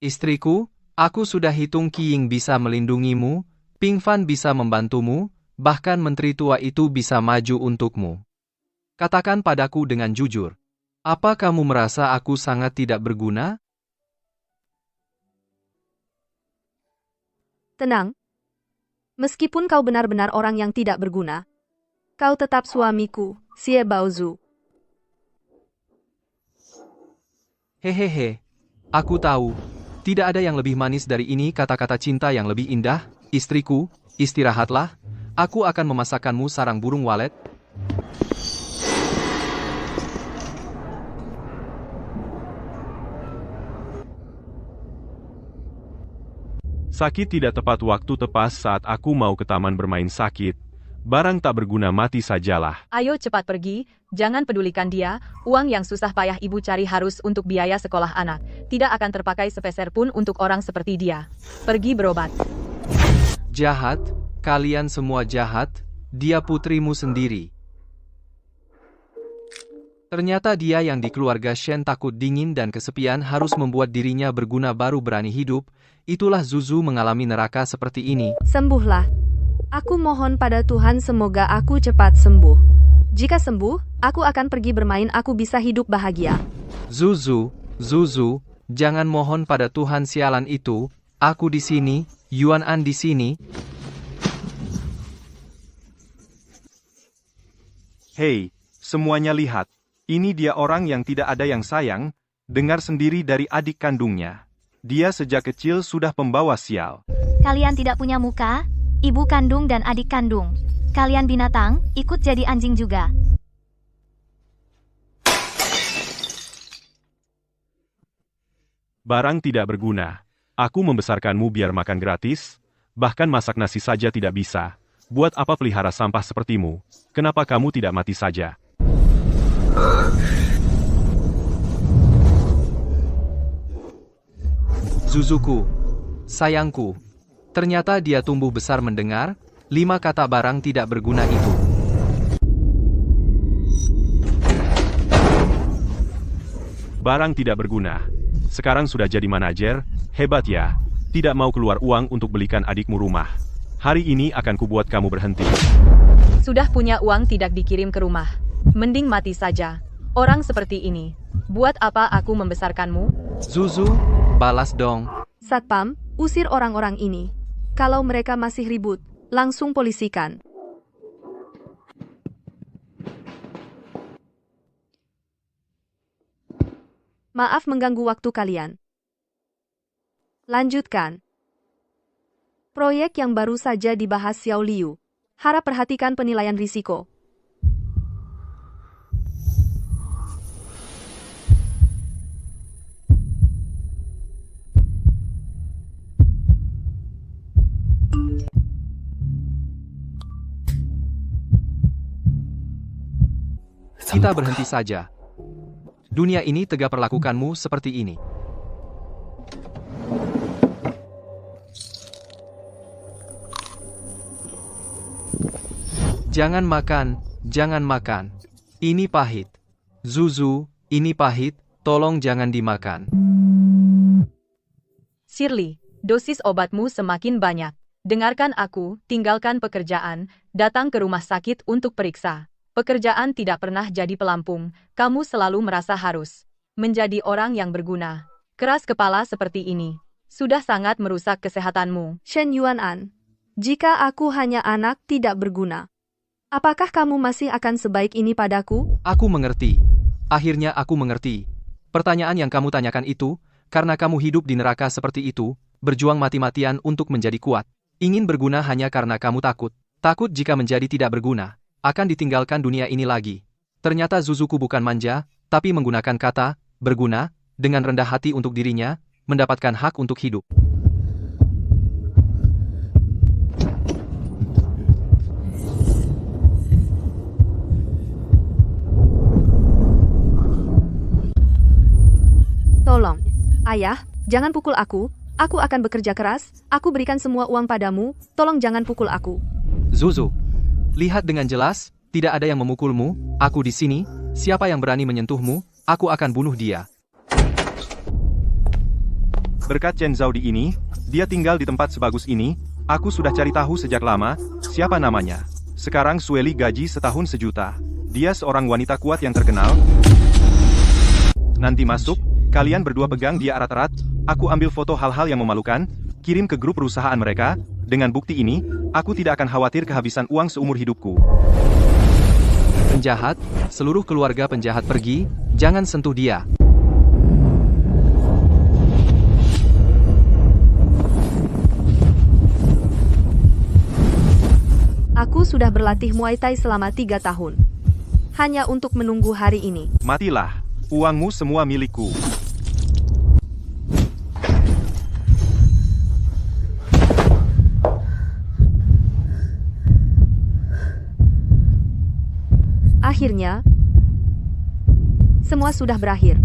Istriku, aku sudah hitung Qi Ying bisa melindungimu, Pingfan bisa membantumu, bahkan menteri tua itu bisa maju untukmu. Katakan padaku dengan jujur, apa kamu merasa aku sangat tidak berguna? Tenang. Meskipun kau benar-benar orang yang tidak berguna, kau tetap suamiku, Xie Baozu. Hehehe, aku tahu. Tidak ada yang lebih manis dari ini kata-kata cinta yang lebih indah, istriku, istirahatlah, aku akan memasakkanmu sarang burung walet. Sakit tidak tepat waktu tepas saat aku mau ke taman bermain sakit. Barang tak berguna mati sajalah. Ayo cepat pergi, jangan pedulikan dia, uang yang susah payah ibu cari harus untuk biaya sekolah anak. Tidak akan terpakai sepeser pun untuk orang seperti dia. Pergi berobat. Jahat, kalian semua jahat, dia putrimu sendiri. Ternyata dia yang di keluarga Shen takut dingin dan kesepian harus membuat dirinya berguna baru berani hidup, itulah Zuzu mengalami neraka seperti ini. Sembuhlah. Aku mohon pada Tuhan semoga aku cepat sembuh. Jika sembuh, aku akan pergi bermain aku bisa hidup bahagia. Zuzu, jangan mohon pada Tuhan sialan itu, aku di sini, Yuan An di sini. Hei, semuanya lihat. Ini dia orang yang tidak ada yang sayang, dengar sendiri dari adik kandungnya. Dia sejak kecil sudah pembawa sial. Kalian tidak punya muka? Ibu kandung dan adik kandung. Kalian binatang, ikut jadi anjing juga. Barang tidak berguna. Aku membesarkanmu biar makan gratis, bahkan masak nasi saja tidak bisa. Buat apa pelihara sampah sepertimu? Kenapa kamu tidak mati saja? Zuzuku, sayangku. Ternyata dia tumbuh besar mendengar 5 kata barang tidak berguna itu. Barang tidak berguna. Sekarang sudah jadi manajer, hebat ya. Tidak mau keluar uang untuk belikan adikmu rumah. Hari ini akan kubuat kamu berhenti. Sudah punya uang tidak dikirim ke rumah. Mending mati saja. Orang seperti ini. Buat apa aku membesarkanmu? Zuzu, balas dong. Satpam, usir orang-orang ini. Kalau mereka masih ribut, langsung polisikan. Maaf mengganggu waktu kalian. Lanjutkan. Proyek yang baru saja dibahas Xiao Liu. Harap perhatikan penilaian risiko. Kita berhenti saja. Dunia ini tega perlakukanmu seperti ini. Jangan makan, Jangan makan. Ini pahit. Zuzu, ini pahit, tolong jangan dimakan. Shirley, dosis obatmu semakin banyak. Dengarkan aku, tinggalkan pekerjaan, datang ke rumah sakit untuk periksa. Pekerjaan tidak pernah jadi pelampung, kamu selalu merasa harus menjadi orang yang berguna. Keras kepala seperti ini sudah sangat merusak kesehatanmu. Shen Yuanan, jika aku hanya anak tidak berguna, apakah kamu masih akan sebaik ini padaku? Aku mengerti. Akhirnya aku mengerti. Pertanyaan yang kamu tanyakan itu, karena kamu hidup di neraka seperti itu, berjuang mati-matian untuk menjadi kuat. Ingin berguna hanya karena kamu takut. Takut jika menjadi tidak berguna, akan ditinggalkan dunia ini lagi. Ternyata Zuzuku bukan manja, tapi menggunakan kata, berguna, dengan rendah hati untuk dirinya, mendapatkan hak untuk hidup. Tolong, ayah, jangan pukul aku akan bekerja keras, aku berikan semua uang padamu, tolong jangan pukul aku. Zuzu, lihat dengan jelas, tidak ada yang memukulmu, aku di sini, siapa yang berani menyentuhmu, aku akan bunuh dia. Berkat Chen Zhao Di ini, dia tinggal di tempat sebagus ini, aku sudah cari tahu sejak lama, siapa namanya. Sekarang Sueli gaji setahun 1 juta. Dia seorang wanita kuat yang terkenal. Nanti masuk, kalian berdua pegang dia erat-erat, aku ambil foto hal-hal yang memalukan, kirim ke grup perusahaan mereka, dengan bukti ini, aku tidak akan khawatir kehabisan uang seumur hidupku. Penjahat, seluruh keluarga penjahat pergi, jangan sentuh dia. Aku sudah berlatih Muay Thai selama 3 tahun. Hanya untuk menunggu hari ini. Matilah, uangmu semua milikku. Akhirnya, semua sudah berakhir.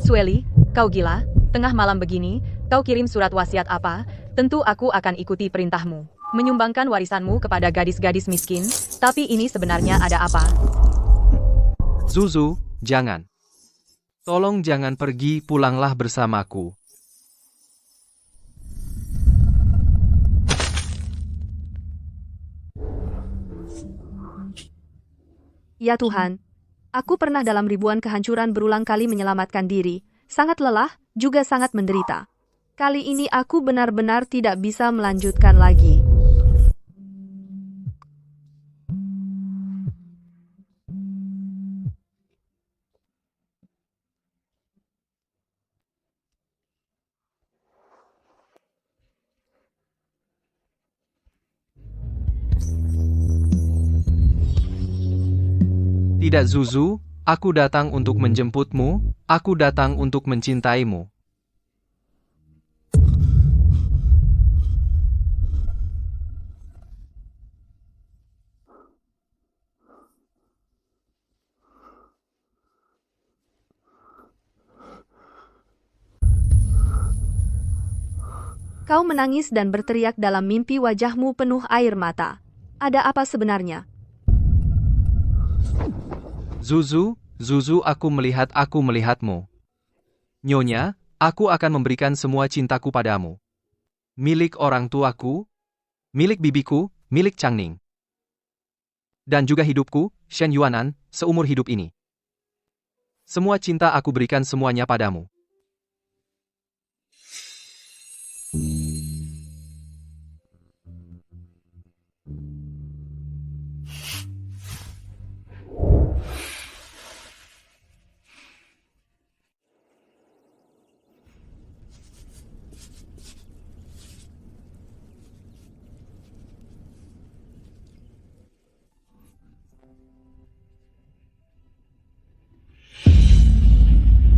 Sueli, kau gila? Tengah malam begini, kau kirim surat wasiat apa? Tentu aku akan ikuti perintahmu. Menyumbangkan warisanmu kepada gadis-gadis miskin, tapi ini sebenarnya ada apa? Zuzu, jangan. Tolong jangan pergi, pulanglah bersamaku. Ya Tuhan, aku pernah dalam ribuan kehancuran berulang kali menyelamatkan diri, sangat lelah, juga sangat menderita. Kali ini aku benar-benar tidak bisa melanjutkan lagi. Tidak Zuzu, aku datang untuk menjemputmu, aku datang untuk mencintaimu. Kau menangis dan berteriak dalam mimpi, wajahmu penuh air mata. Ada apa sebenarnya? Zuzu, aku melihatmu. Nyonya, aku akan memberikan semua cintaku padamu. Milik orang tuaku, milik bibiku, milik Changning. Dan juga hidupku, Shen Yuanan, seumur hidup ini. Semua cinta aku berikan semuanya padamu.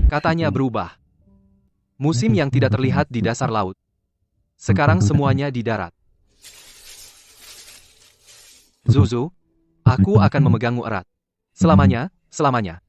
Katanya berubah. Musim yang tidak terlihat di dasar laut. Sekarang semuanya di darat. Zuzu, aku akan memegangmu erat. Selamanya, selamanya.